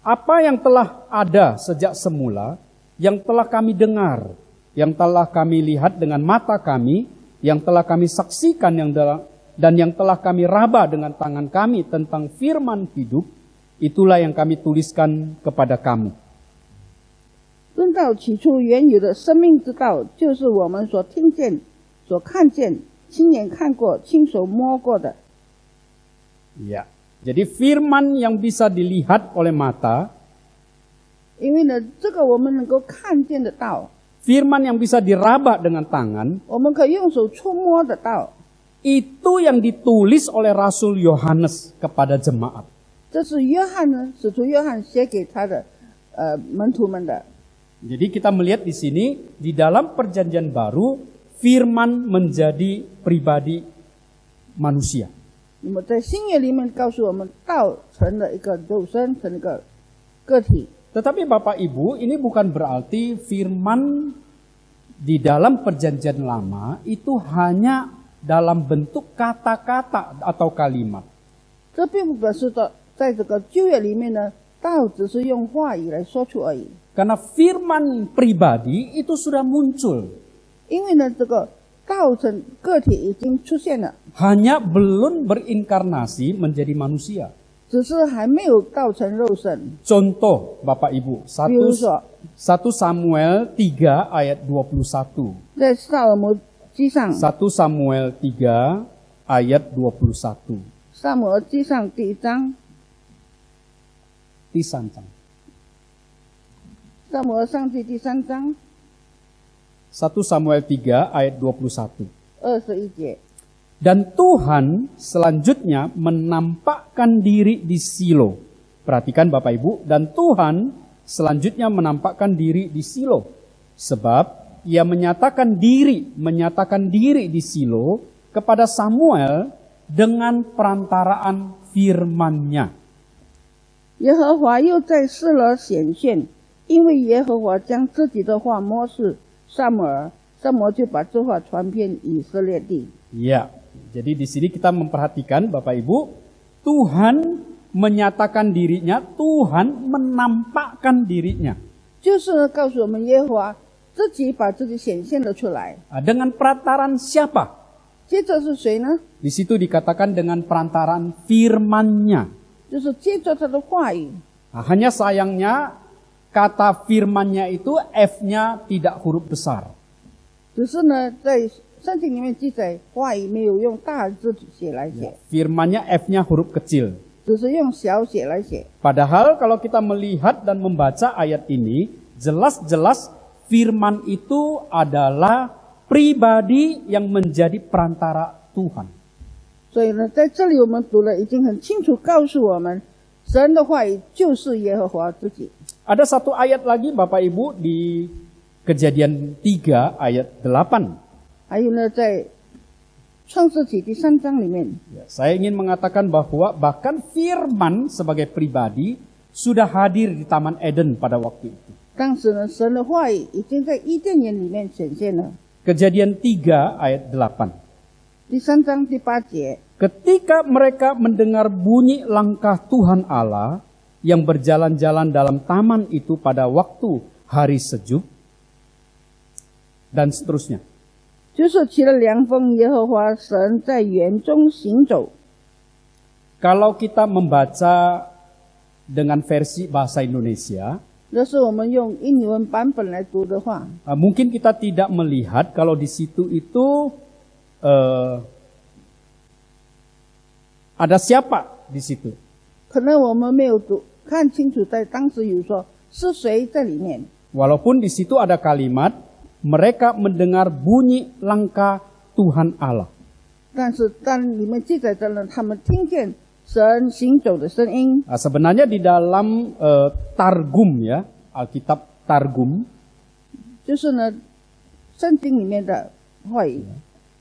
Apa yang telah ada sejak semula, yang telah kami dengar, yang telah kami lihat dengan mata kami, yang telah kami saksikan dan yang telah kami raba dengan tangan kami tentang firman hidup, itulah yang kami tuliskan kepada kamu. 论到起初原有的生命之道，就是我们所听见、所看见、亲眼看过、亲手摸过的。 Ya, jadi firman yang bisa dilihat oleh mata, 因为呢，这个我们能够看见得到， firman yang bisa diraba dengan tangan, 我们可以用手触摸得到。 itu yang ditulis oleh Rasul Yohanes kepada jemaat. 这是约翰呢，使徒约翰写给他的门徒们的。 Jadi kita melihat di sini, di dalam perjanjian baru, firman menjadi pribadi manusia. 那么在新约里面告诉我们，道成了一个肉身，成了一个个体。 Tetapi Bapak Ibu, ini bukan berarti firman di dalam perjanjian lama itu hanya dalam bentuk kata-kata atau kalimat. 这并不表示的在这个旧约里面呢，道只是用话语来说出而已。 Karena firman pribadi itu sudah muncul. 因为呢，这个道成个体已经出现了， Hanya belum berinkarnasi menjadi manusia. 只是还没有道成肉身。 Contoh Bapak Ibu, 比如说， 1 Samuel 3 ayat 21. 在撒尔摩记上， 1 Samuel 3 ayat 21. 撒母耳记上第1章， 第3章。撒母耳上记第3章1 Samuel 3 ayat 21. 21节。 Dan Tuhan selanjutnya menampakkan diri di Silo. Perhatikan Bapak Ibu, dan Tuhan selanjutnya menampakkan diri di Silo. Sebab ia menyatakan diri di Silo kepada Samuel dengan perantaraan firman-Nya. 耶和华又在示罗显现，因为耶和华将自己的话默示撒母耳，撒母耳就把这话传遍以色列地。 Ya, jadi di sini kita memperhatikan Bapak Ibu, Tuhan menyatakan dirinya, Tuhan menampakkan dirinya. 就是告诉我们耶和华自己把自己显现了出来。 Dengan perantaran siapa? 接着是谁呢？ Di situ dikatakan dengan perantaran firman-Nya. 就是接着他的话语。 Nah, hanya sayangnya kata firman-Nya itu F-nya tidak huruf besar. 只是呢，在圣经里面记载，话语没有用大字写来写， Firman-Nya F-nya huruf kecil. 只是用小写来写。 Padahal kalau kita melihat dan membaca ayat ini, jelas-jelas firman itu adalah pribadi yang menjadi perantara Tuhan. 所以呢，在这里我们读了，已经很清楚告诉我们，神的话语就是耶和华自己。 Ada satu ayat lagi Bapak Ibu di Kejadian 3 ayat 8. 还有呢，在创世纪第3章里面， Ya, saya ingin mengatakan bahwa bahkan firman sebagai pribadi sudah hadir di Taman Eden pada waktu itu. 当时呢，神的话语已经在伊甸园里面显现了。 Kejadian 3 ayat 8. 第3章第8节， Ketika mereka mendengar bunyi langkah Tuhan Allah yang berjalan-jalan dalam taman itu pada waktu hari sejuk, dan seterusnya. 就是起了凉风，耶和华神在园中行走。 Kalau kita membaca dengan versi bahasa Indonesia, 这是我们用印尼文版本来读的话， mungkin kita tidak melihat kalau di situ itu ada siapa di situ. 可能我们没有看清楚，在当时有说是谁在里面。 Walaupun di situ ada kalimat mereka mendengar bunyi langkah Tuhan Allah. 但是当里面记载着呢，他们听见神行走的声音。 Nah, sebenarnya di dalam Targum ya, Alkitab Targum 就是呢，圣经里面的话语，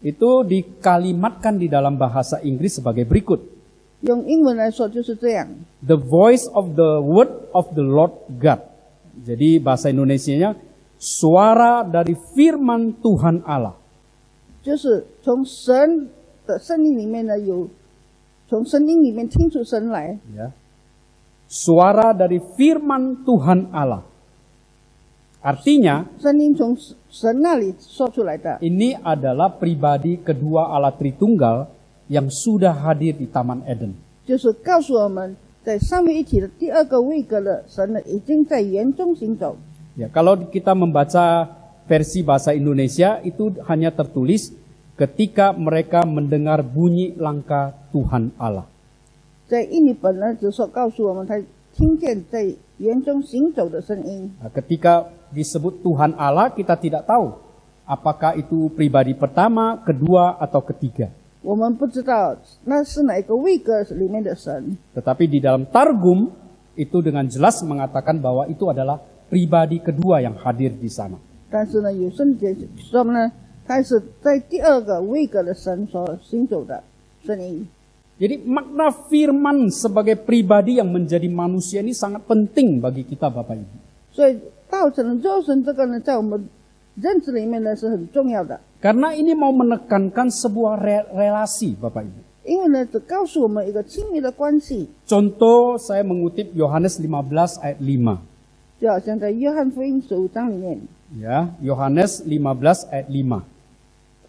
itu dikalimatkan di dalam bahasa Inggris sebagai berikut. 用英文来说就是这样。 The voice of the word of the Lord God. Jadi bahasa Indonesianya suara dari firman Tuhan Allah. 就是从神的声音里面呢，有从声音里面听出神来， Ya. Suara dari firman Tuhan Allah. Artinya 声音从神那里说出来的。 ini adalah pribadi kedua Allah Tritunggal yang sudah hadir di Taman Eden. 就是告诉我们，在三位一体的第二个位格的神呢，已经在园中行走。 Ya, kalau kita membaca versi bahasa Indonesia itu hanya tertulis ketika mereka mendengar bunyi langkah Tuhan Allah. 在印尼本呢，只说告诉我们，他听见在园中行走的声音。 Nah, ketika disebut Tuhan Allah, kita tidak tahu apakah itu pribadi pertama, kedua, atau ketiga. 我们不知道那是哪个位格里面的神， Tetapi di dalam Targum itu dengan jelas mengatakan bahwa itu adalah pribadi kedua yang hadir di sana. 但是呢，有圣经说呢，他是在第二个位格的神所行走的声音。 Jadi makna firman sebagai pribadi yang menjadi manusia ini sangat penting bagi kita Bapak Ibu. 所以道成了肉身这个呢，在我们认知里面呢是很重要的。 Karena ini mau menekankan sebuah relasi Bapak Ibu. 因为呢，只告诉我们一个亲密的关系， Contoh saya mengutip Yohanes 15 ayat 5. 就好像在约翰福音15章里面， Ya, Yohanes 15 ayat 5.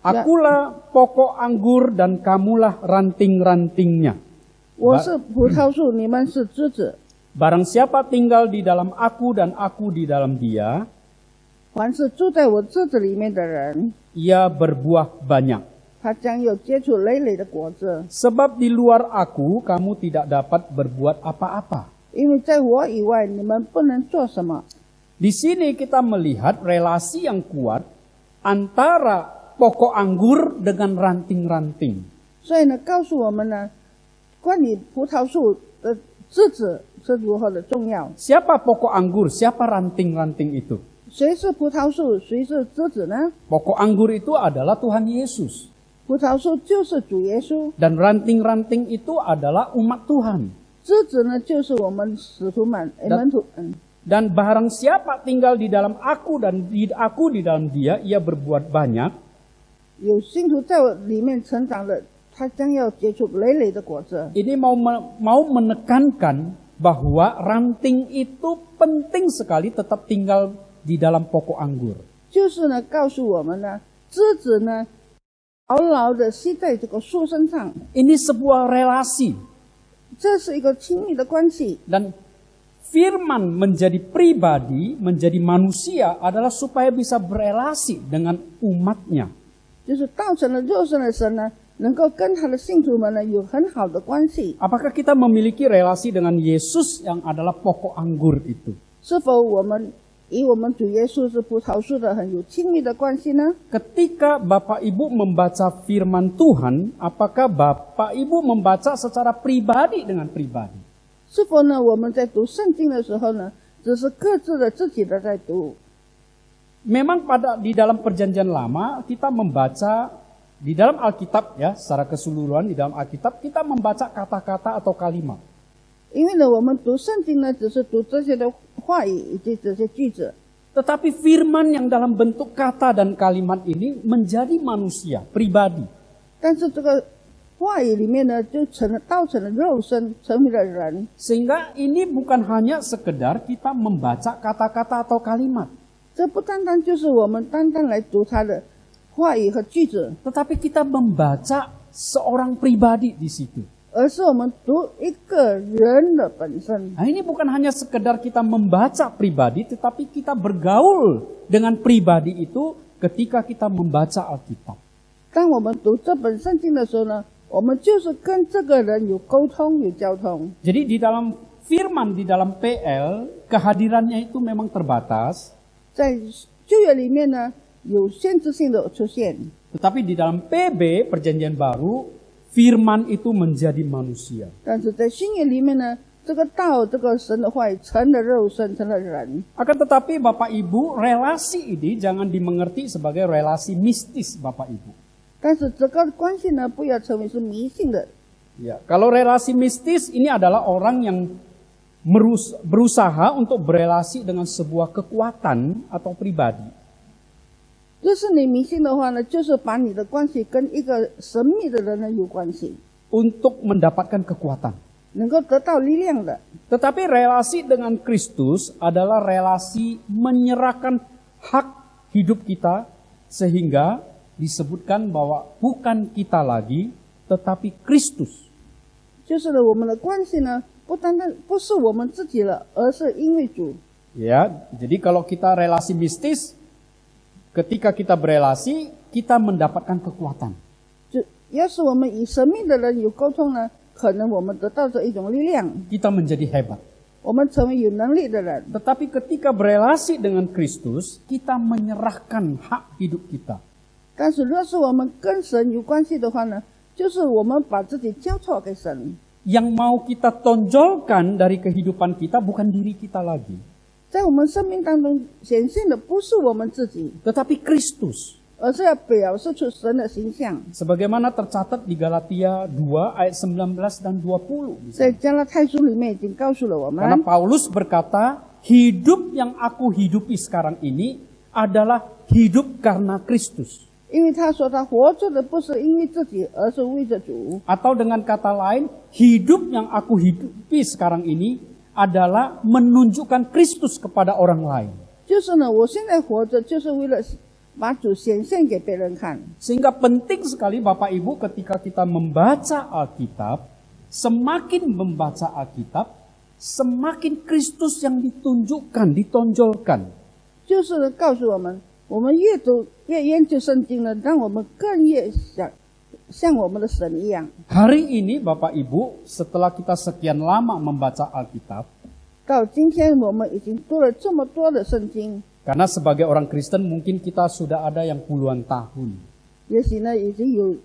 Akulah pokok anggur dan kamulah ranting-rantingnya. 我是葡萄树，你们是枝子。 Barang siapa tinggal di dalam aku dan aku di dalam dia, 凡是住在我枝子里面的人， ia berbuah banyak. 他将有结出累累的果子。 Sebab di luar aku kamu tidak dapat berbuat apa-apa. 因为在我以外，你们不能做什么。 Di sini kita melihat relasi yang kuat antara pokok anggur dengan ranting-ranting. 所以呢，告诉我们呢，关于葡萄树的枝子是如何的重要。 Siapa pokok anggur? Siapa ranting-ranting itu? 谁是葡萄树，谁是枝子呢？ Pokok anggur itu adalah Tuhan Yesus. 葡萄树就是主耶稣， Dan ranting-ranting itu adalah umat Tuhan. 枝子呢就是我们使徒们、门徒。 Dan barang siapa tinggal di dalam aku dan aku di dalam dia, ia berbuat banyak. 有信徒在我里面成长的，他将要结出累累的果子。 Ini mau menekankan bahwa ranting itu penting sekali tetap tinggal di dalam pokok anggur. 就是呢，告诉我们呢，枝子呢，牢牢的吸在这个树身上， Ini sebuah relasi. 这是一个亲密的关系。 Dan firman menjadi pribadi, menjadi manusia adalah supaya bisa berelasi dengan umatnya. 就是道成了肉身的神呢，能够跟他的信徒们呢有很好的关系。 Apakah kita memiliki relasi dengan Yesus yang adalah pokok anggur itu? 是否我们与我们主耶稣是葡萄树的很有亲密的关系呢？ Ketika Bapak Ibu membaca firman Tuhan, apakah Bapak Ibu membaca secara pribadi dengan pribadi? 是否呢，我们在读圣经的时候呢，只是各自的自己的在读？ Memang di dalam perjanjian lama kita membaca di dalam Alkitab ya, secara keseluruhan di dalam Alkitab kita membaca kata-kata atau kalimat. 因为呢，我们读圣经呢，只是读这些的话语以及这些句子。 Tetapi firman yang dalam bentuk kata dan kalimat ini menjadi manusia, pribadi. 但是这个话语里面呢，就道成了肉身，成为了人。 Sehingga ini bukan hanya sekedar kita membaca kata-kata atau kalimat. 这不单单就是我们单单来读他的话语和句子， Tetapi kita membaca seorang pribadi di situ. 而是我们读一个人的本身。 Nah, ini bukan hanya sekedar kita membaca pribadi, tetapi kita bergaul dengan pribadi itu ketika kita membaca Alkitab. 当我们读这本圣经的时候呢，我们就是跟这个人有沟通、有交通。 Jadi di dalam firman, di dalam PL, kehadirannya itu memang terbatas. 在旧约里面呢，有限制性的出现， Tetapi di dalam PB, Perjanjian Baru, firman itu menjadi manusia. 但是在新约里面呢，这个道、这个神的话语成了肉身，成了人。 Akan tetapi Bapak Ibu, relasi ini jangan dimengerti sebagai relasi mistis Bapak Ibu. 但是这个关系呢，不要成为是迷信的。 Ya, kalau relasi mistis ini adalah orang yang berusaha untuk berelasi dengan sebuah kekuatan atau pribadi. 就是你迷信的话呢，就是把你的关系跟一个神秘的人呢有关系， Untuk mendapatkan kekuatan. 能够得到力量的。 Tetapi relasi dengan Kristus adalah relasi menyerahkan hak hidup kita sehingga disebutkan bahwa bukan kita lagi tetapi Kristus. 就是呢，我们的关系呢，不是我们自己了，而是因为主。 Ya, jadi kalau kita relasi mistis, ketika kita berelasi, kita mendapatkan kekuatan. 要是我们与神秘的人有沟通呢，可能我们得到这一种力量， Kita menjadi hebat. 我们成为有能力的人。 Tetapi ketika berelasi dengan Kristus, kita menyerahkan hak hidup kita. 但是若是我们跟神有关系的话呢，就是我们把自己交托给神。 Yang mau kita tonjolkan dari kehidupan kita bukan diri kita lagi, 在我们生命当中显现的不是我们自己， tetapi Kristus. 而是要表示出神的形象。 Sebagaimana tercatat di Galatia 2 ayat 19 dan 20. 在加拉太书里面已经告诉了我们， Karena Paulus berkata, hidup yang aku hidupi sekarang ini adalah hidup karena Kristus. 因为他说他活着的不是因为自己，而是为着主。 Atau dengan kata lain, hidup yang aku hidupi sekarang ini adalah menunjukkan Kristus kepada orang lain. 就是呢，我现在活着就是为了把主显现给别人看。 Sehingga penting sekali Bapak Ibu ketika kita membaca Alkitab, semakin membaca Alkitab, semakin Kristus yang ditunjukkan, ditonjolkan. 就是呢，告诉我们，我们越读越研究圣经呢，让我们更越想像我们的神一样。 Hari ini Bapak Ibu, setelah kita sekian lama membaca Alkitab, 到今天我们已经读了这么多的圣经， karena sebagai orang Kristen mungkin kita sudah ada yang puluhan tahun. 也许呢已经有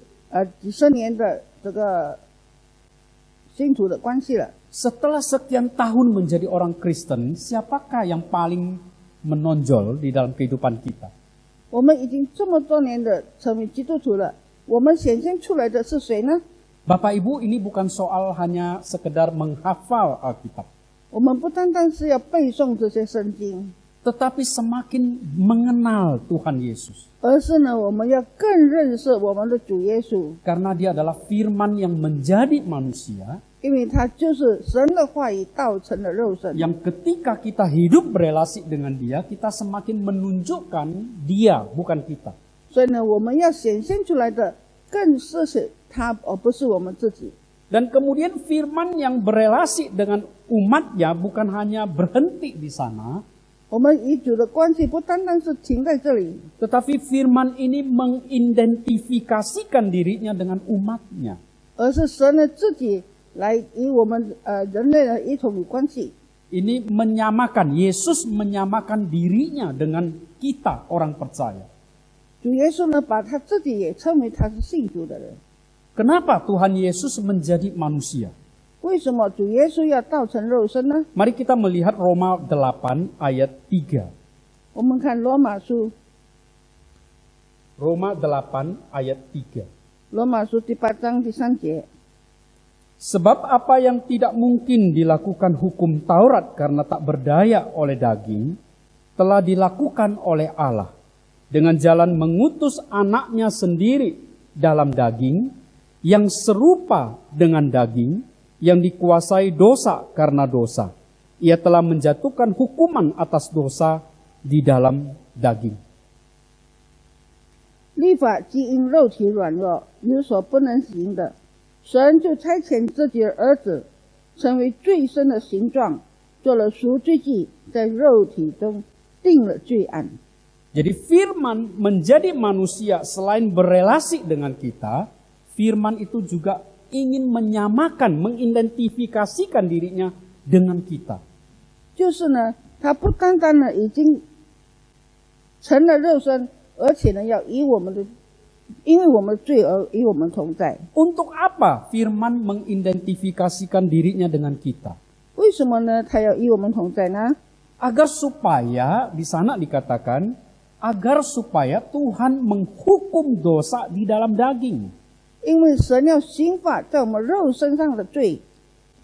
几十年的这个信徒的关系了。 Setelah sekian tahun menjadi orang Kristen, siapakah yang paling menonjol di dalam kehidupan kita? 我们已经这么多年的成为基督徒了，我们显现出来的是谁呢？ Bapak Ibu, ini bukan soal hanya sekedar menghafal Alkitab, 我们不单单是要背诵这些圣经， tetapi semakin mengenal Tuhan Yesus. 而是呢，我们要更认识我们的主耶稣， Karena dia adalah firman yang menjadi manusia, 因为他就是神的话语道成了肉身。 yang ketika kita hidup berelasi dengan dia, kita semakin menunjukkan dia, bukan kita. 所以呢，我们要显现出来的更是他，而不是我们自己。 Dan kemudian firman yang berelasi dengan umatnya bukan hanya berhenti di sana, 我们与主的关系不单单是停在这里， tetapi firman ini mengidentifikasikan dirinya dengan umatnya. 而是神呢自己来与我们人类呢一同有关系。 Ini menyamakan, Yesus menyamakan dirinya dengan kita orang percaya. 主耶稣呢，把他自己也称为他是信主的人。 Kenapa Tuhan Yesus menjadi manusia? 为什么主耶稣要道成肉身呢？ Mari kita melihat Roma 8 ayat 3. 我们看罗马书， Roma 8 ayat 3. 罗马书第8章第3节。 Sebab apa yang tidak mungkin dilakukan hukum Taurat karena tak berdaya oleh daging, telah dilakukan oleh Allah dengan jalan mengutus anaknya sendiri dalam daging, yang serupa dengan daging, yang dikuasai dosa karena dosa. Ia telah menjatuhkan hukuman atas dosa di dalam daging. 律法既因肉体软弱，有所不能行的，神就差遣自己的儿子，成为罪身的形状，做了赎罪祭，在肉体中定了罪案。 Jadi firman menjadi manusia selain berelasi dengan kita, firman itu juga ingin menyamakan, mengidentifikasikan dirinya dengan kita. 就是呢，他不单单呢已经成了肉身，而且呢要以我们的，因为我们的罪而与我们同在。 Untuk apa firman mengidentifikasikan dirinya dengan kita? 为什么呢？他要与我们同在呢？ Agar supaya, di sana dikatakan, agar supaya Tuhan menghukum dosa di dalam daging. 因为神要刑罚在我们肉身上的罪，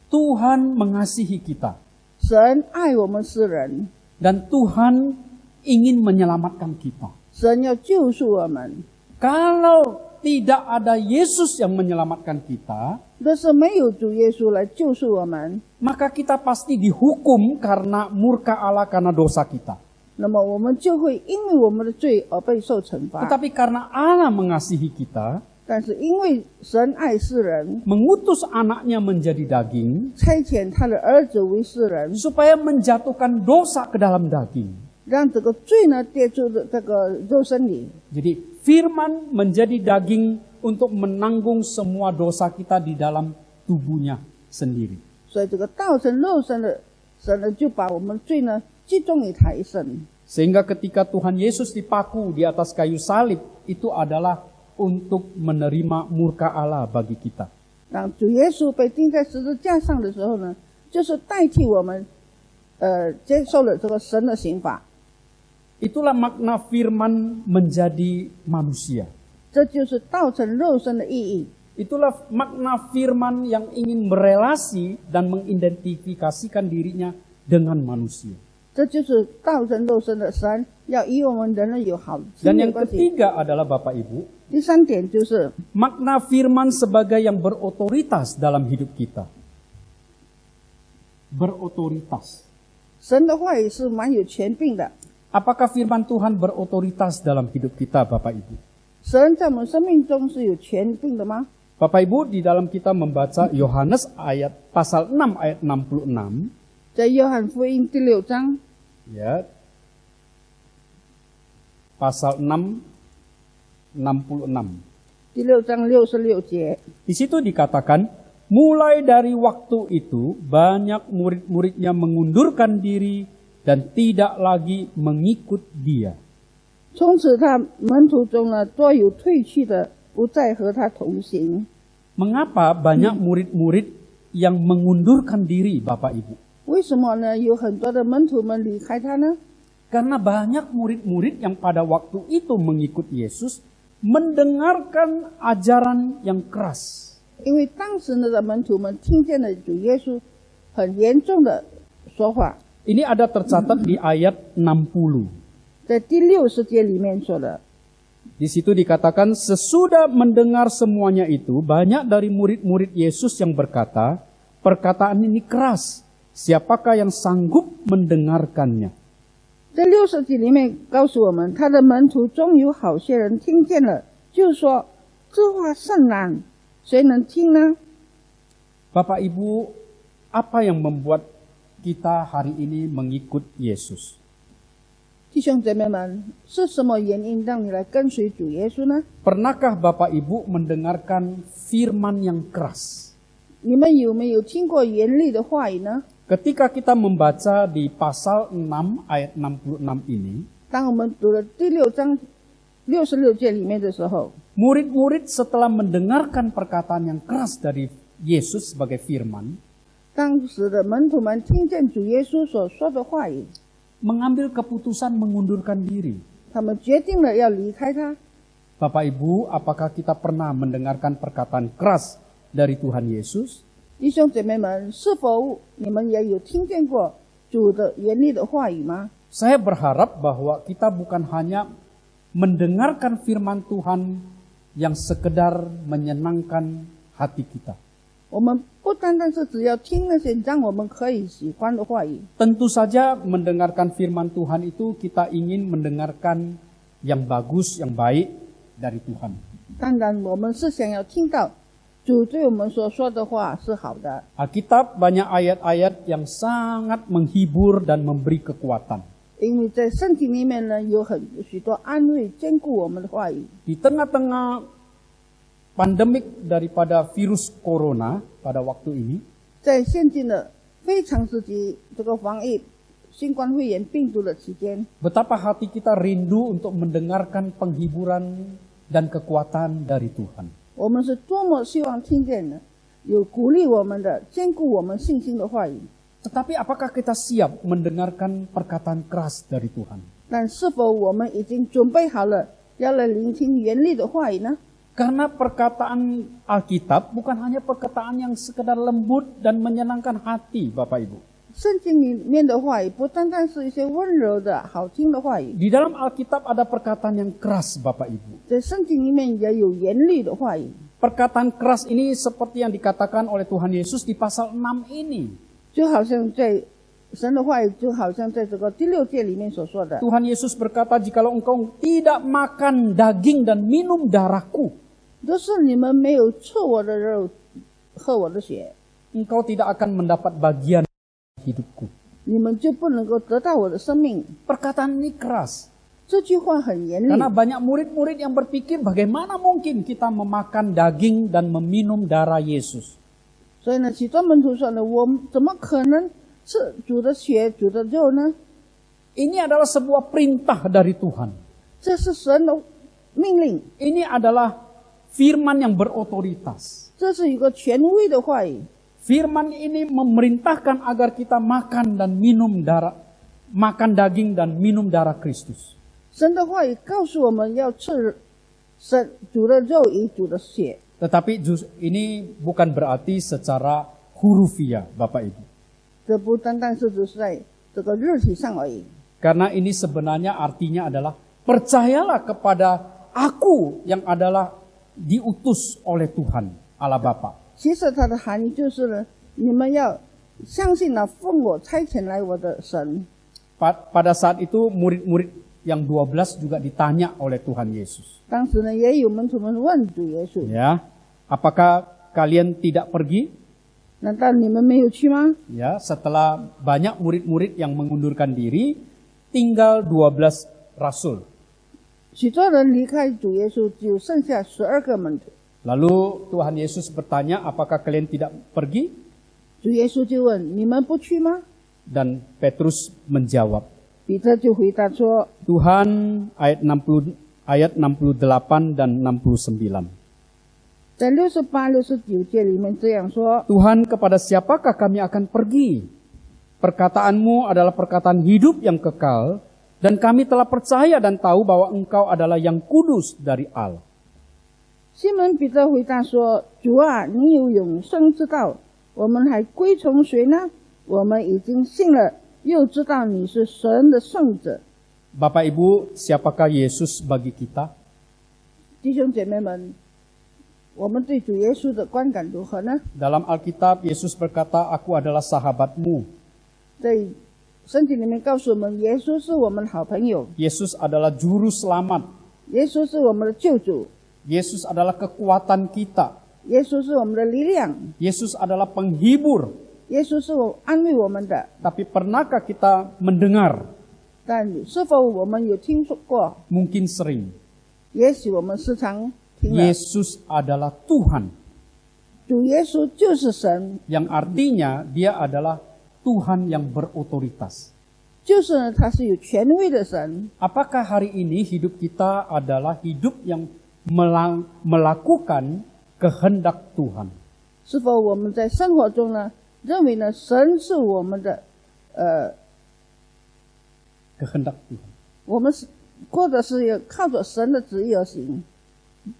Tuhan mengasihi kita. 神爱我们世人， Dan Tuhan ingin menyelamatkan kita. 神要救赎我们。 Kalau tidak ada Yesus yang menyelamatkan kita, 若是没有主耶稣来救赎我们， maka kita pasti dihukum karena murka Allah karena dosa kita. 那么我们就会因为我们的罪而被受惩罚。 Tetapi karena Allah mengasihi kita, 但是因为神爱世人， mengutus anaknya menjadi daging, 差遣他的儿子为世人， supaya menjatuhkan dosa ke dalam daging. 让这个罪呢跌入的这个肉身里。 Jadi firman menjadi daging untuk menanggung semua dosa kita di dalam tubuhnya sendiri. 所以这个道成肉身的神呢，就把我们罪呢集中于他一身。 Sehingga ketika Tuhan Yesus dipaku di atas kayu salib, itu adalah untuk menerima murka Allah bagi kita. 当主耶稣被钉在十字架上的时候呢，就是代替我们，接受了这个神的刑罚。 Itulah makna firman menjadi manusia. 这就是道成肉身的意义。 Itulah makna firman yang ingin berelasi dan mengidentifikasikan dirinya dengan manusia. 这就是道成肉身的神要与我们人类有好亲 Dan 密 yang 关系。 ketiga adalah Bapak Ibu, 第三点就是 makna firman sebagai yang berotoritas dalam hidup kita. Berotoritas. 神的话语是蛮有权柄的， Apakah firman Tuhan berotoritas dalam hidup kita, Bapak Ibu? 神在我们生命中是有权柄的吗？ Bapak Ibu, di dalam kita membaca Yohanes pasal 6 ayat 66, 在约翰福音第6章 ya. Pasal 6 66. 第6章66节， Di situ dikatakan, mulai dari waktu itu banyak murid-muridnya mengundurkan diri dan tidak lagi mengikut dia. 从此他门徒中呢，多有退去的，不再和他同行。 Mengapa banyak murid-murid yang mengundurkan diri, Bapak Ibu? 为什么呢？有很多的门徒们离开他呢？ Karena banyak murid-murid yang pada waktu itu mengikut Yesus mendengarkan ajaran yang keras. 因为当时的门徒们听见了主耶稣很严重的说话， Ini ada tercatat di ayat 60. 在第60节里面说的。 Di situ dikatakan, sesudah mendengar semuanya itu, banyak dari murid-murid Yesus yang berkata, perkataan ini keras, siapakah yang sanggup mendengarkannya? 这60节里面告诉我们，他的门徒中有好些人听见了，就说这话甚难，谁能听呢？ Bapak Ibu, apa yang membuat kita hari ini mengikut Yesus? 弟兄姐妹们，是什么原因让你来跟随主耶稣呢？ Pernahkah Bapak Ibu mendengarkan firman yang keras? 你们有没有听过严厉的话语呢？ Ketika kita membaca di pasal 6 ayat 66 ini, 当我们读了第6章66节里面的时候， murid-murid setelah mendengarkan perkataan yang keras dari Yesus sebagai firman, 当时的门徒们听见主耶稣所说的话语， mengambil keputusan mengundurkan diri. 他们决定了要离开他。 Bapak Ibu, apakah kita pernah mendengarkan perkataan keras dari Tuhan Yesus? 弟兄姐妹们，是否你们也有听见过主的严厉的话语吗？ Saya berharap bahwa kita bukan hanya mendengarkan firman Tuhan yang sekedar menyenangkan hati kita. 我们不单单是只要听那些让我们可以喜欢的话语， Tentu saja mendengarkan firman Tuhan itu kita ingin mendengarkan yang bagus, yang baik dari Tuhan. 当然我们是想要听到主对我们所说的话是好的。 Alkitab banyak ayat-ayat yang sangat menghibur dan memberi kekuatan. 因为在圣经里面呢，有许多安慰、兼顾我们的话语。 Di tengah-tengah pandemik daripada virus corona pada waktu ini, 在现今的非常时期，这个防疫新冠肺炎病毒的期间， betapa hati kita rindu untuk mendengarkan penghiburan dan kekuatan dari Tuhan. 我们是多么希望听见的，有鼓励我们的、兼顾我们信心的话语。 Tetapi apakah kita siap mendengarkan perkataan keras dari Tuhan? 但是否我们已经准备好了，要来聆听严厉的话语呢？ Karena perkataan Alkitab bukan hanya perkataan yang sekedar lembut dan menyenangkan hati, Bapak Ibu. 圣经里面的话语不单单是一些温柔的好听的话语， Di dalam Alkitab ada perkataan yang keras, Bapak Ibu. 在圣经里面也有严厉的话语。 Perkataan keras ini seperti yang dikatakan oleh Tuhan Yesus di pasal 6 ini. 就好像在神的话语，就好像在这个第6节里面所说的， Tuhan Yesus berkata, jikalau engkau tidak makan daging dan minum darahku, 就是你们没有吃我的肉，喝我的血， engkau tidak akan mendapat bagian hidupku. 你们就不能够得到我的生命。 Perkataan ini keras. 这句话很严厉， Karena banyak murid-murid yang berpikir bagaimana mungkin kita memakan daging dan meminum darah Yesus. 所以呢，许多门徒说呢，我们怎么可能吃主的血、主的肉呢？ Ini adalah sebuah perintah dari Tuhan. 这是神的命令， Ini adalah firman yang berotoritas. 这是一个权威的话语。 Firman ini memerintahkan agar kita makan dan minum darah, makan daging dan minum darah Kristus. 神的话语告诉我们要吃神主的肉与主的血， Tetapi ini bukan berarti secara hurufiah, Bapak Ibu. 这不单单是只是在这个肉体上而已。 Karena ini sebenarnya artinya adalah percayalah kepada aku yang adalah diutus oleh Tuhan Allah Bapa. 其实它的含义就是呢，你们要相信那奉我差遣来我的神。 Pada saat itu murid-murid yang 12 juga ditanya oleh Tuhan Yesus. 当时呢，也有门徒们问主耶稣： Ya, apakah kalian tidak pergi? 难道你们没有去吗？ Ya, setelah banyak murid-murid yang mengundurkan diri, tinggal 12 rasul. 许多人离开主耶稣，只剩下12个门徒。 Lalu Tuhan Yesus bertanya, apakah kalian tidak pergi? 主耶稣就问：你们不去吗？ Dan Petrus menjawab, 彼得就回答说： Tuhan, ayat 68 dan 69. 在68、69节里面这样说： Tuhan, kepada siapakah kami akan pergi? Perkataanmu adalah perkataan hidup yang kekal, dan kami telah percaya dan tahu bahwa Engkau adalah yang kudus dari Allah. 西门彼得回答说：主啊，你有永生之道，我们还归从谁呢？我们已经信了，又知道你是神的圣者。 Bapak Ibu, siapakah Yesus bagi kita? 弟兄姐妹们，我们对主耶稣的观感如何呢？ Dalam Alkitab, Yesus berkata, aku adalah sahabatmu. 在圣经里面告诉我们，耶稣是我们的好朋友， Yesus adalah juru selamat. 耶稣是我们的救主， Yesus adalah kekuatan kita. 耶稣是我们的力量， Yesus adalah penghibur. 耶稣是安慰我们的。 Tapi pernahkah kita mendengar? 但是否我们有听说过？ Mungkin sering. 也许我们时常听了。 Yesus adalah Tuhan. 主耶稣就是神， Yang artinya dia adalah Tuhan yang berotoritas. 就是呢，他是有权威的神。 Apakah hari ini hidup kita adalah hidup yang melakukan kehendak Tuhan? 是否我们在生活中呢，认为呢，神是我们的Kehendak Tuhan. 我们是或者是要靠着神的旨意而行？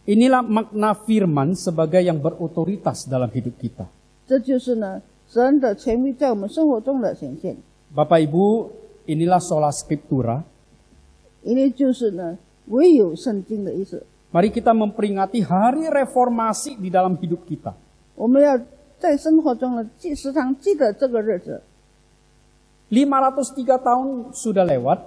Inilah makna firman sebagai yang berotoritas dalam hidup kita. 这就是呢，神的权威在我们生活中的显现。 Bapak Ibu, inilah sola scriptura. 因为就是呢，唯有圣经的意思。 Mari kita memperingati hari reformasi di dalam hidup kita. 我们要在生活中呢，时常记得这个日子。 503 tahun sudah lewat,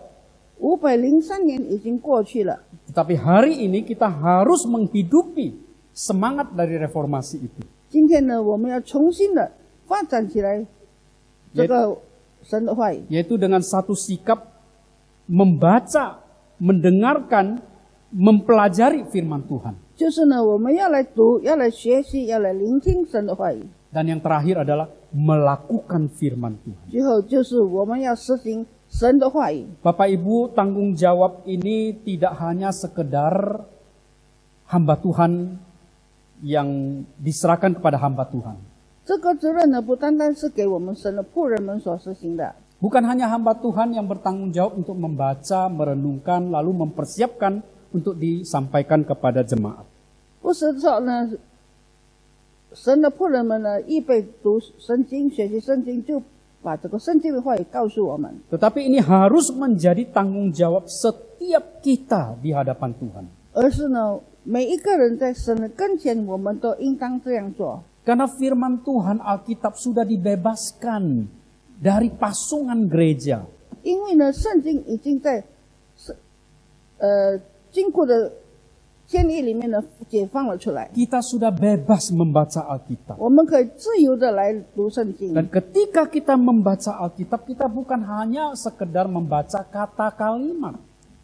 503年已经过去了， tetapi hari ini kita harus menghidupi semangat dari reformasi itu. 今天呢，我们要重新的发展起来这个神的话语， Yaitu dengan satu sikap membaca, mendengarkan, mempelajari firman Tuhan. 就是呢，我们要来读，要来学习，要来聆听神的话语。 Dan yang terakhir adalah melakukan firman Tuhan. 最后就是我们要实行神的话语。 Bapak Ibu, tanggung jawab ini tidak hanya sekedar hamba Tuhan yang diserahkan kepada hamba Tuhan. 这个责任呢，不单单是给我们神的仆人们所实行的， Bukan hanya hamba Tuhan yang bertanggung jawab untuk membaca, merenungkan, lalu mempersiapkan untuk disampaikan kepada jemaat. 不是说呢，神的仆人们呢，预备读圣经、学习圣经，就把这个圣经的话语告诉我们。 Tetapi ini harus menjadi tanggung jawab setiap kita di hadapan Tuhan. 而是呢，每一个人在神的跟前，我们都应当这样做。 Karena firman Tuhan Alkitab sudah dibebaskan dari pasungan gereja. 因为呢，圣经已经在经过的监狱里面呢解放了出来， Kita sudah bebas membaca Alkitab. 我们可以自由的来读圣经。 Dan ketika kita membaca Alkitab, kita bukan hanya sekedar membaca kata kalimat.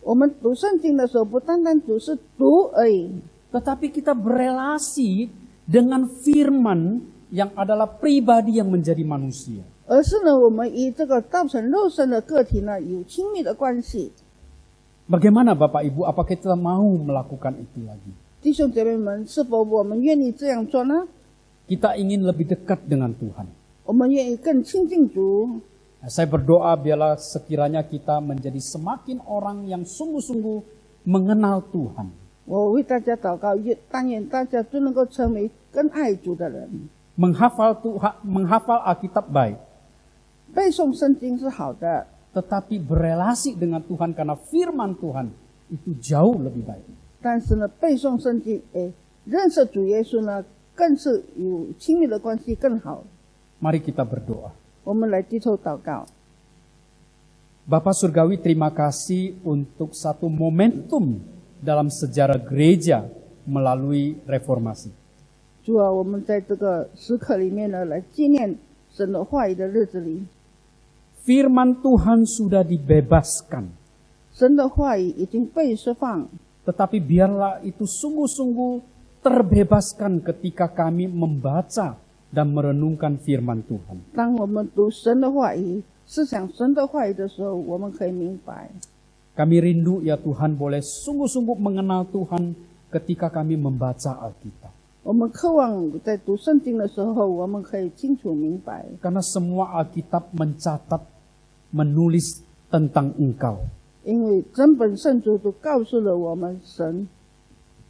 我们读圣经的时候，不单单只是读而已， Tetapi kita berelasi dengan firman yang adalah pribadi yang menjadi manusia. 而是呢，我们与这个道成肉身的个体呢有亲密的关系。 Bagaimana Bapak Ibu, apakah kita mau melakukan itu lagi? 弟兄姐妹们，是否我们愿意这样做呢？ Kita ingin lebih dekat dengan Tuhan. 我们愿意更亲近主。 Saya berdoa biarlah sekiranya kita menjadi semakin orang yang sungguh-sungguh mengenal Tuhan. 我为大家祷告，但愿大家都能够成为更爱主的人。 Menghafal Alkitab baik. 背诵圣经是好的， tetapi berelasi dengan Tuhan karena firman Tuhan itu jauh lebih baik. 但是呢，背诵圣经，认识主耶稣呢，更是有亲密的关系更好。 Mari kita berdoa. 我们来低头祷告。 Bapa Surgawi, terima kasih untuk satu momentum dalam sejarah gereja melalui reformasi. 主啊，我们在这个时刻里面呢，来纪念神的话语的日子里， Firman Tuhan sudah dibebaskan. 神的话语已经被释放， Tetapi biarlah itu sungguh-sungguh terbebaskan ketika kami membaca dan merenungkan firman Tuhan. 当我们读神的话语、思想神的话语的时候，我们可以明白。 Kami rindu ya Tuhan boleh sungguh-sungguh mengenal Tuhan ketika kami membaca Alkitab. 我们渴望在读圣经的时候，我们可以清楚明白， Karena semua Alkitab mencatat, menulis tentang Engkau. 因为整本圣经都告诉了我们神。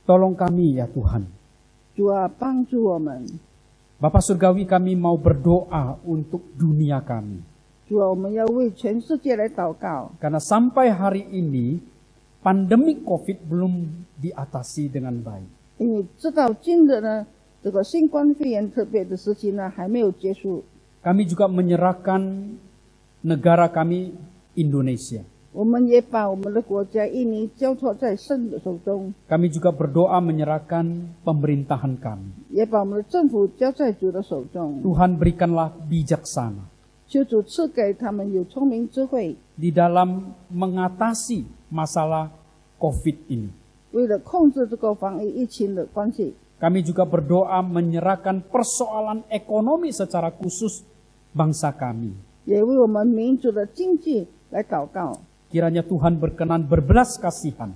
Tolong kami ya Tuhan. 主啊，帮助我们。 Bapa Surgawi, kami mau berdoa untuk dunia kami. 主啊，我们要为全世界来祷告， Karena sampai hari ini pandemi COVID belum diatasi dengan baik. 因为直到今日呢，这个新冠肺炎特别的时期呢还没有结束。 Kami juga menyerahkan negara kami Indonesia. 我们也把我们的国家印尼交托在神的手中， Kami juga berdoa menyerahkan pemerintahan kami. 也把我们的政府交在主的手中。 Tuhan berikanlah bijaksana 求主赐给他们有聪明智慧， di dalam mengatasi masalah COVID ini. 为了控制这个防疫疫情的关系。 Kami juga berdoa menyerahkan persoalan ekonomi secara khusus bangsa kami. 也为我们民族的经济来祷告， Kiranya Tuhan berkenan berbelas kasihan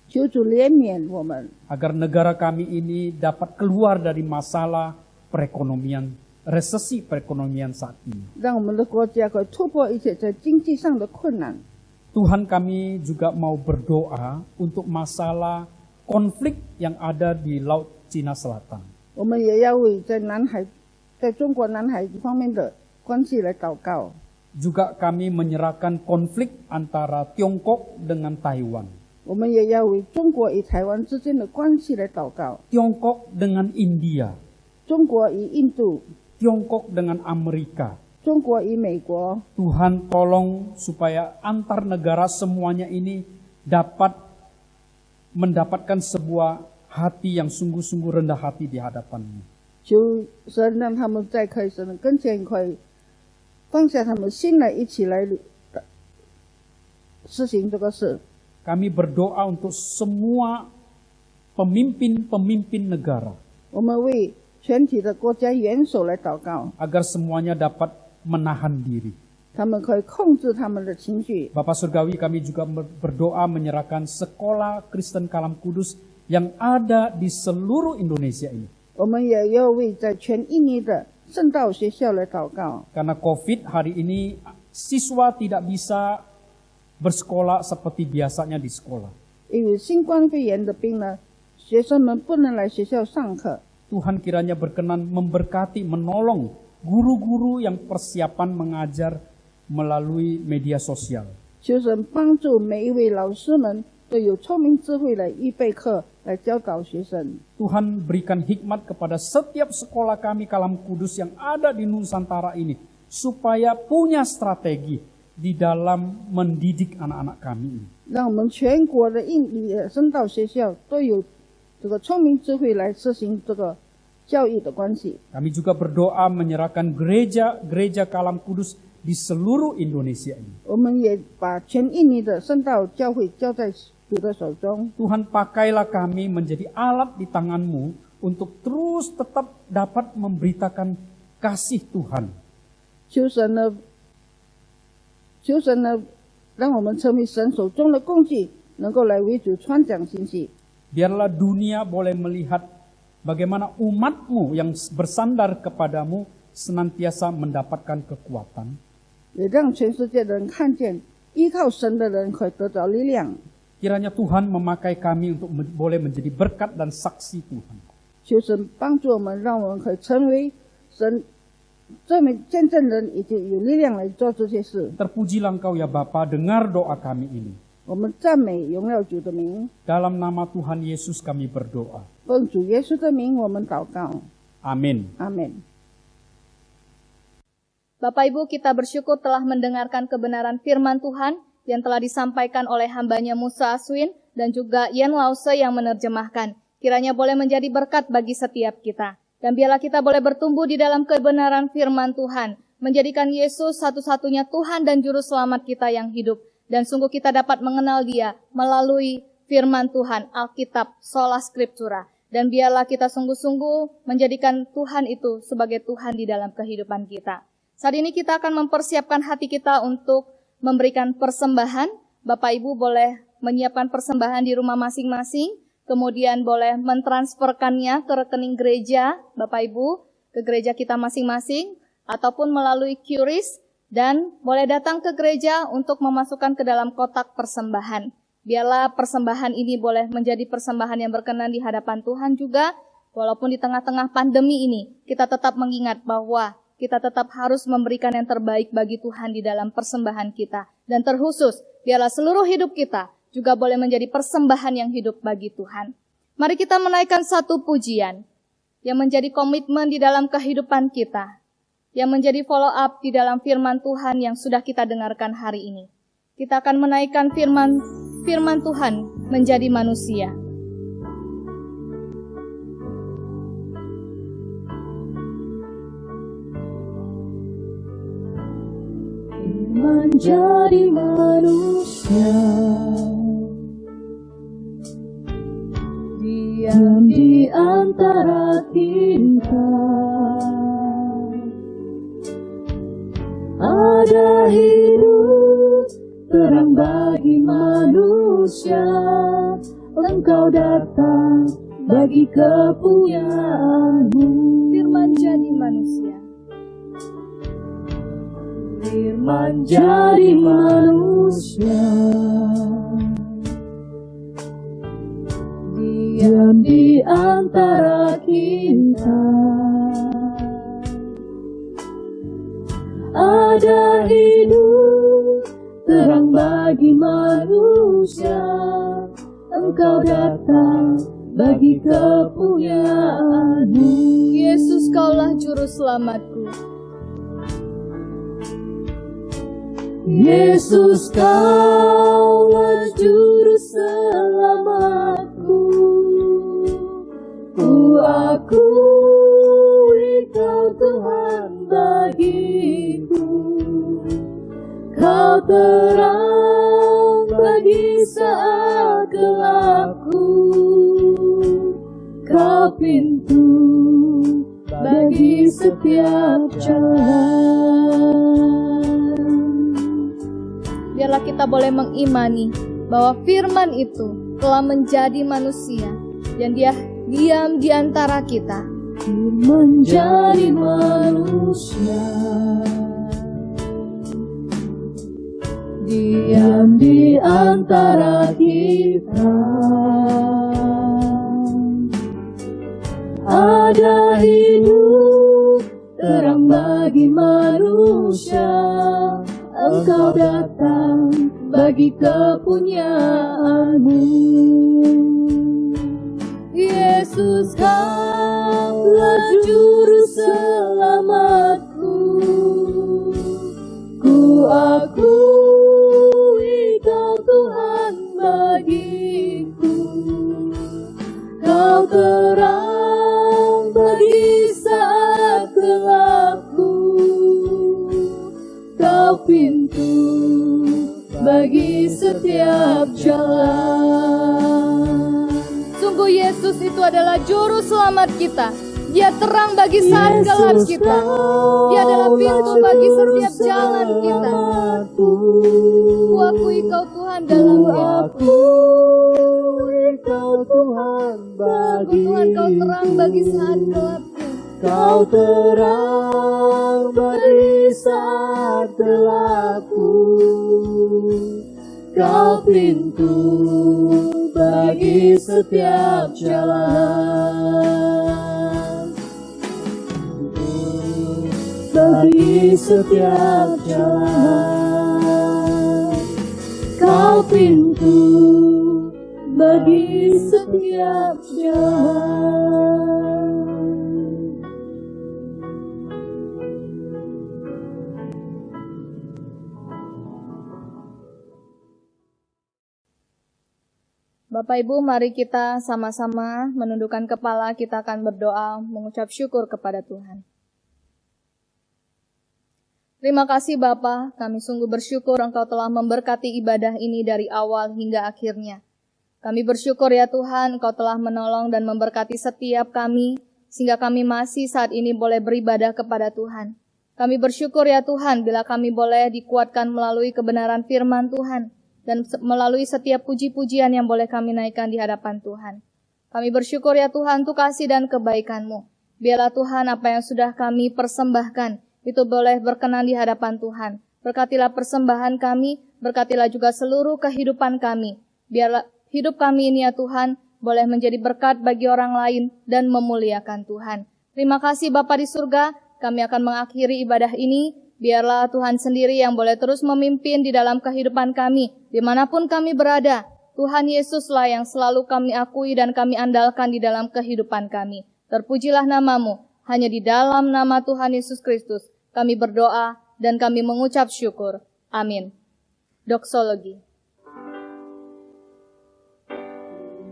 求主怜悯我们， agar negara kami ini dapat keluar dari masalah perekonomian, resesi perekonomian saat ini. 让我们的国家可以突破一切在经济上的困难。 Tuhan, kami juga mau berdoa untuk masalah konflik yang ada di Laut Cina Selatan. 我们也要为在中国南海方面的关系来祷告。 Juga kami menyerahkan konflik antara Tiongkok dengan Taiwan. 我们也要为中国与台湾之间的关系来祷告， Tiongkok dengan India. 中国与印度， Tiongkok dengan Amerika. 中国与美国。 Tuhan tolong supaya antar negara semuanya ini dapat mendapatkan sebuah hati yang sungguh-sungguh rendah hati di hadapan-Mu. 求神让他们在可以神的跟前可以放下他们心来，一起来实行这个事。 Kami berdoa untuk semua pemimpin-pemimpin negara 我们为全体的国家元首来祷告， agar semuanya dapat menahan diri. 他们可以控制他们的情绪。 Bapak Surgawi, kami juga berdoa menyerahkan sekolah Kristen Kalam Kudus yang ada di seluruh Indonesia ini. 我们也要为在全印尼的圣道学校来祷告， Karena COVID hari ini siswa tidak bisa bersekolah seperti biasanya di sekolah. 因为新冠肺炎的病呢，学生们不能来学校上课。 Tuhan kiranya berkenan memberkati, menolong guru-guru yang persiapan mengajar melalui media sosial. 求神帮助每一位老师们都有聪明智慧来预备课，来教导学生。 Tuhan berikan hikmat kepada setiap sekolah kami Kalam Kudus yang ada di Nusantara ini, supaya punya strategi di dalam mendidik anak-anak kami ini. 让我们全国的印尼的圣道学校都有这个聪明智慧来实行这个教育的关系。 Kami juga berdoa menyerahkan gereja Kalam Kudus di seluruh Indonesia ini. 我们也把全印尼的圣道教会交在主的手中。 Tuhan, pakailah kami menjadi alat di tangan-Mu untuk terus tetap dapat memberitakan kasih Tuhan. 求神呢，让我们成为神手中的工具，能够来为主传讲信息。 Biarlah dunia boleh melihat bagaimana umat-Mu yang bersandar kepadamu senantiasa mendapatkan kekuatan. 也让全世界的人看见，依靠神的人可以得到力量。 Kiranya Tuhan memakai kami untuk boleh menjadi berkat dan saksi Tuhan. 求神帮助我们，让我们可以成为神这名见证人已经有力量来做这些事。 Terpujilah Engkau ya Bapa, dengar doa kami ini. 我们赞美荣耀主的名， Dalam nama Tuhan Yesus kami berdoa. 奉主耶稣的名我们祷告， Amin. 阿门。 Bapak Ibu, kita bersyukur telah mendengarkan kebenaran firman Tuhan yang telah disampaikan oleh hambanya Musa Aswin dan juga Yen Lause yang menerjemahkan. Kiranya boleh menjadi berkat bagi setiap kita. Dan biarlah kita boleh bertumbuh di dalam kebenaran firman Tuhan, menjadikan Yesus satu-satunya Tuhan dan Juru Selamat kita yang hidup. Dan sungguh kita dapat mengenal Dia melalui firman Tuhan, Alkitab, Sola Scriptura. Dan biarlah kita sungguh-sungguh menjadikan Tuhan itu sebagai Tuhan di dalam kehidupan kita. Saat ini kita akan mempersiapkan hati kita untuk memberikan persembahan. Bapak Ibu boleh menyiapkan persembahan di rumah masing-masing. Kemudian boleh mentransferkannya ke rekening gereja, Bapak Ibu, ke gereja kita masing-masing, ataupun melalui QRIS, dan boleh datang ke gereja untuk memasukkan ke dalam kotak persembahan. Biarlah persembahan ini boleh menjadi persembahan yang berkenan di hadapan Tuhan juga, walaupun di tengah-tengah pandemi ini, kita tetap mengingat bahwa kita tetap harus memberikan yang terbaik bagi Tuhan di dalam persembahan kita. Dan terkhusus, biarlah seluruh hidup kita juga boleh menjadi persembahan yang hidup bagi Tuhan. Mari kita menaikkan satu pujian yang menjadi komitmen di dalam kehidupan kita, yang menjadi follow up di dalam firman Tuhan yang sudah kita dengarkan hari ini. Kita akan menaikkan firman Tuhan menjadi manusia. Menjadi manusia, diam di antara kita, ada hidup terang bagi manusia. Engkau datang bagi kepunyaanmu. Firman jadi manusia. Firman jadi manusia, diam di antara kita, ada hidup terang bagi manusia. Engkau datang bagi kepunyaanmu. Yesus, Kaulah Juru Selamatku. Yesus, Kaulah Juru Selamatku. Ku akui Kau Tuhan bagiku. Kau terang bagi saat gelapku. Kau pintu bagi setiap jalan. Biarlah kita boleh mengimani bahwa firman itu telah menjadi manusia dan Dia diam di antara kita. Menjadi manusia, diam di antara kita, ada hidup terang bagi manusia. Engkau datang bagi kepunyaanmu. Yesus, Kaulah Juru Selamatku. Ku akui Kau Tuhan bagiku. Kau terang bagi saat gelapku. Kau pintu bagi setiap jalan. Sungguh Yesus itu adalah Juru Selamat kita. Dia terang bagi saat gelap kita. Dia adalah pintu bagi setiap jalan kita. Ku akui Kau Tuhan dalam hidupku. Kau Tuhan bagi. Tuhan, Kau terang bagi saat gelapku. Kau terang bagi saat gelapku. Kau pintu bagi setiap jalan. setiap jalan. Kau pintu bagi setiap jalan. Bapak Ibu, mari kita sama-sama menundukkan kepala, kita akan berdoa mengucap syukur kepada Tuhan. Terima kasih Bapa, kami sungguh bersyukur Engkau telah memberkati ibadah ini dari awal hingga akhirnya. Kami bersyukur ya Tuhan, Engkau telah menolong dan memberkati setiap kami, sehingga kami masih saat ini boleh beribadah kepada Tuhan. Kami bersyukur ya Tuhan, bila kami boleh dikuatkan melalui kebenaran firman Tuhan, dan melalui setiap puji-pujian yang boleh kami naikkan di hadapan Tuhan. Kami bersyukur ya Tuhan untuk kasih dan kebaikan-Mu. Biarlah Tuhan apa yang sudah kami persembahkan, itu boleh berkenan di hadapan Tuhan. Berkatilah persembahan kami, berkatilah juga seluruh kehidupan kami. Biarlah hidup kami ini ya Tuhan, boleh menjadi berkat bagi orang lain dan memuliakan Tuhan. Terima kasih Bapa di surga, kami akan mengakhiri ibadah ini. Biarlah Tuhan sendiri yang boleh terus memimpin di dalam kehidupan kami, dimanapun kami berada. Tuhan Yesuslah yang selalu kami akui dan kami andalkan di dalam kehidupan kami. Terpujilah nama-Mu, hanya di dalam nama Tuhan Yesus Kristus kami berdoa dan kami mengucap syukur. Amin. Doksologi.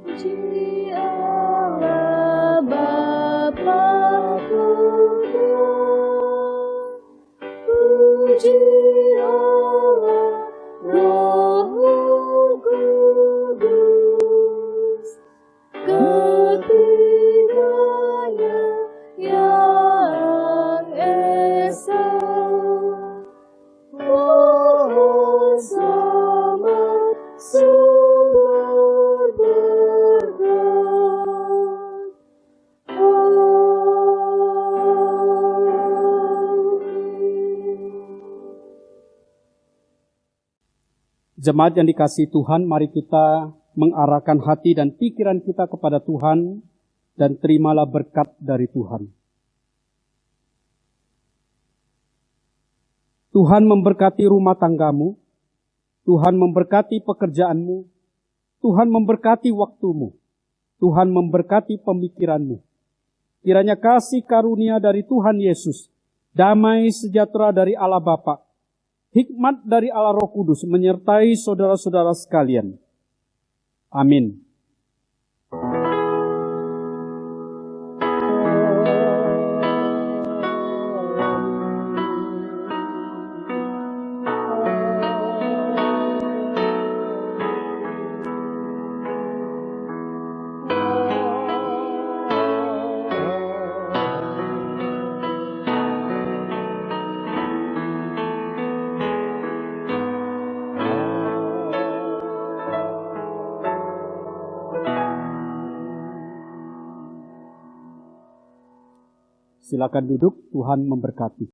Puji Allah Bapa-Ku, puji Allah Roh Kudus, ketiganya yang esa, pohon selamat sumber berkat. Jemaat yang dikasihi Tuhan, mari kita mengarahkan hati dan pikiran kita kepada Tuhan dan terimalah berkat dari Tuhan. Tuhan memberkati rumah tanggamu, Tuhan memberkati pekerjaanmu, Tuhan memberkati waktumu, Tuhan memberkati pemikiranmu. Kiranya kasih karunia dari Tuhan Yesus, damai sejahtera dari Allah Bapa, hikmat dari Allah Roh Kudus menyertai saudara-saudara sekalian. Amin. Silakan duduk, Tuhan memberkati.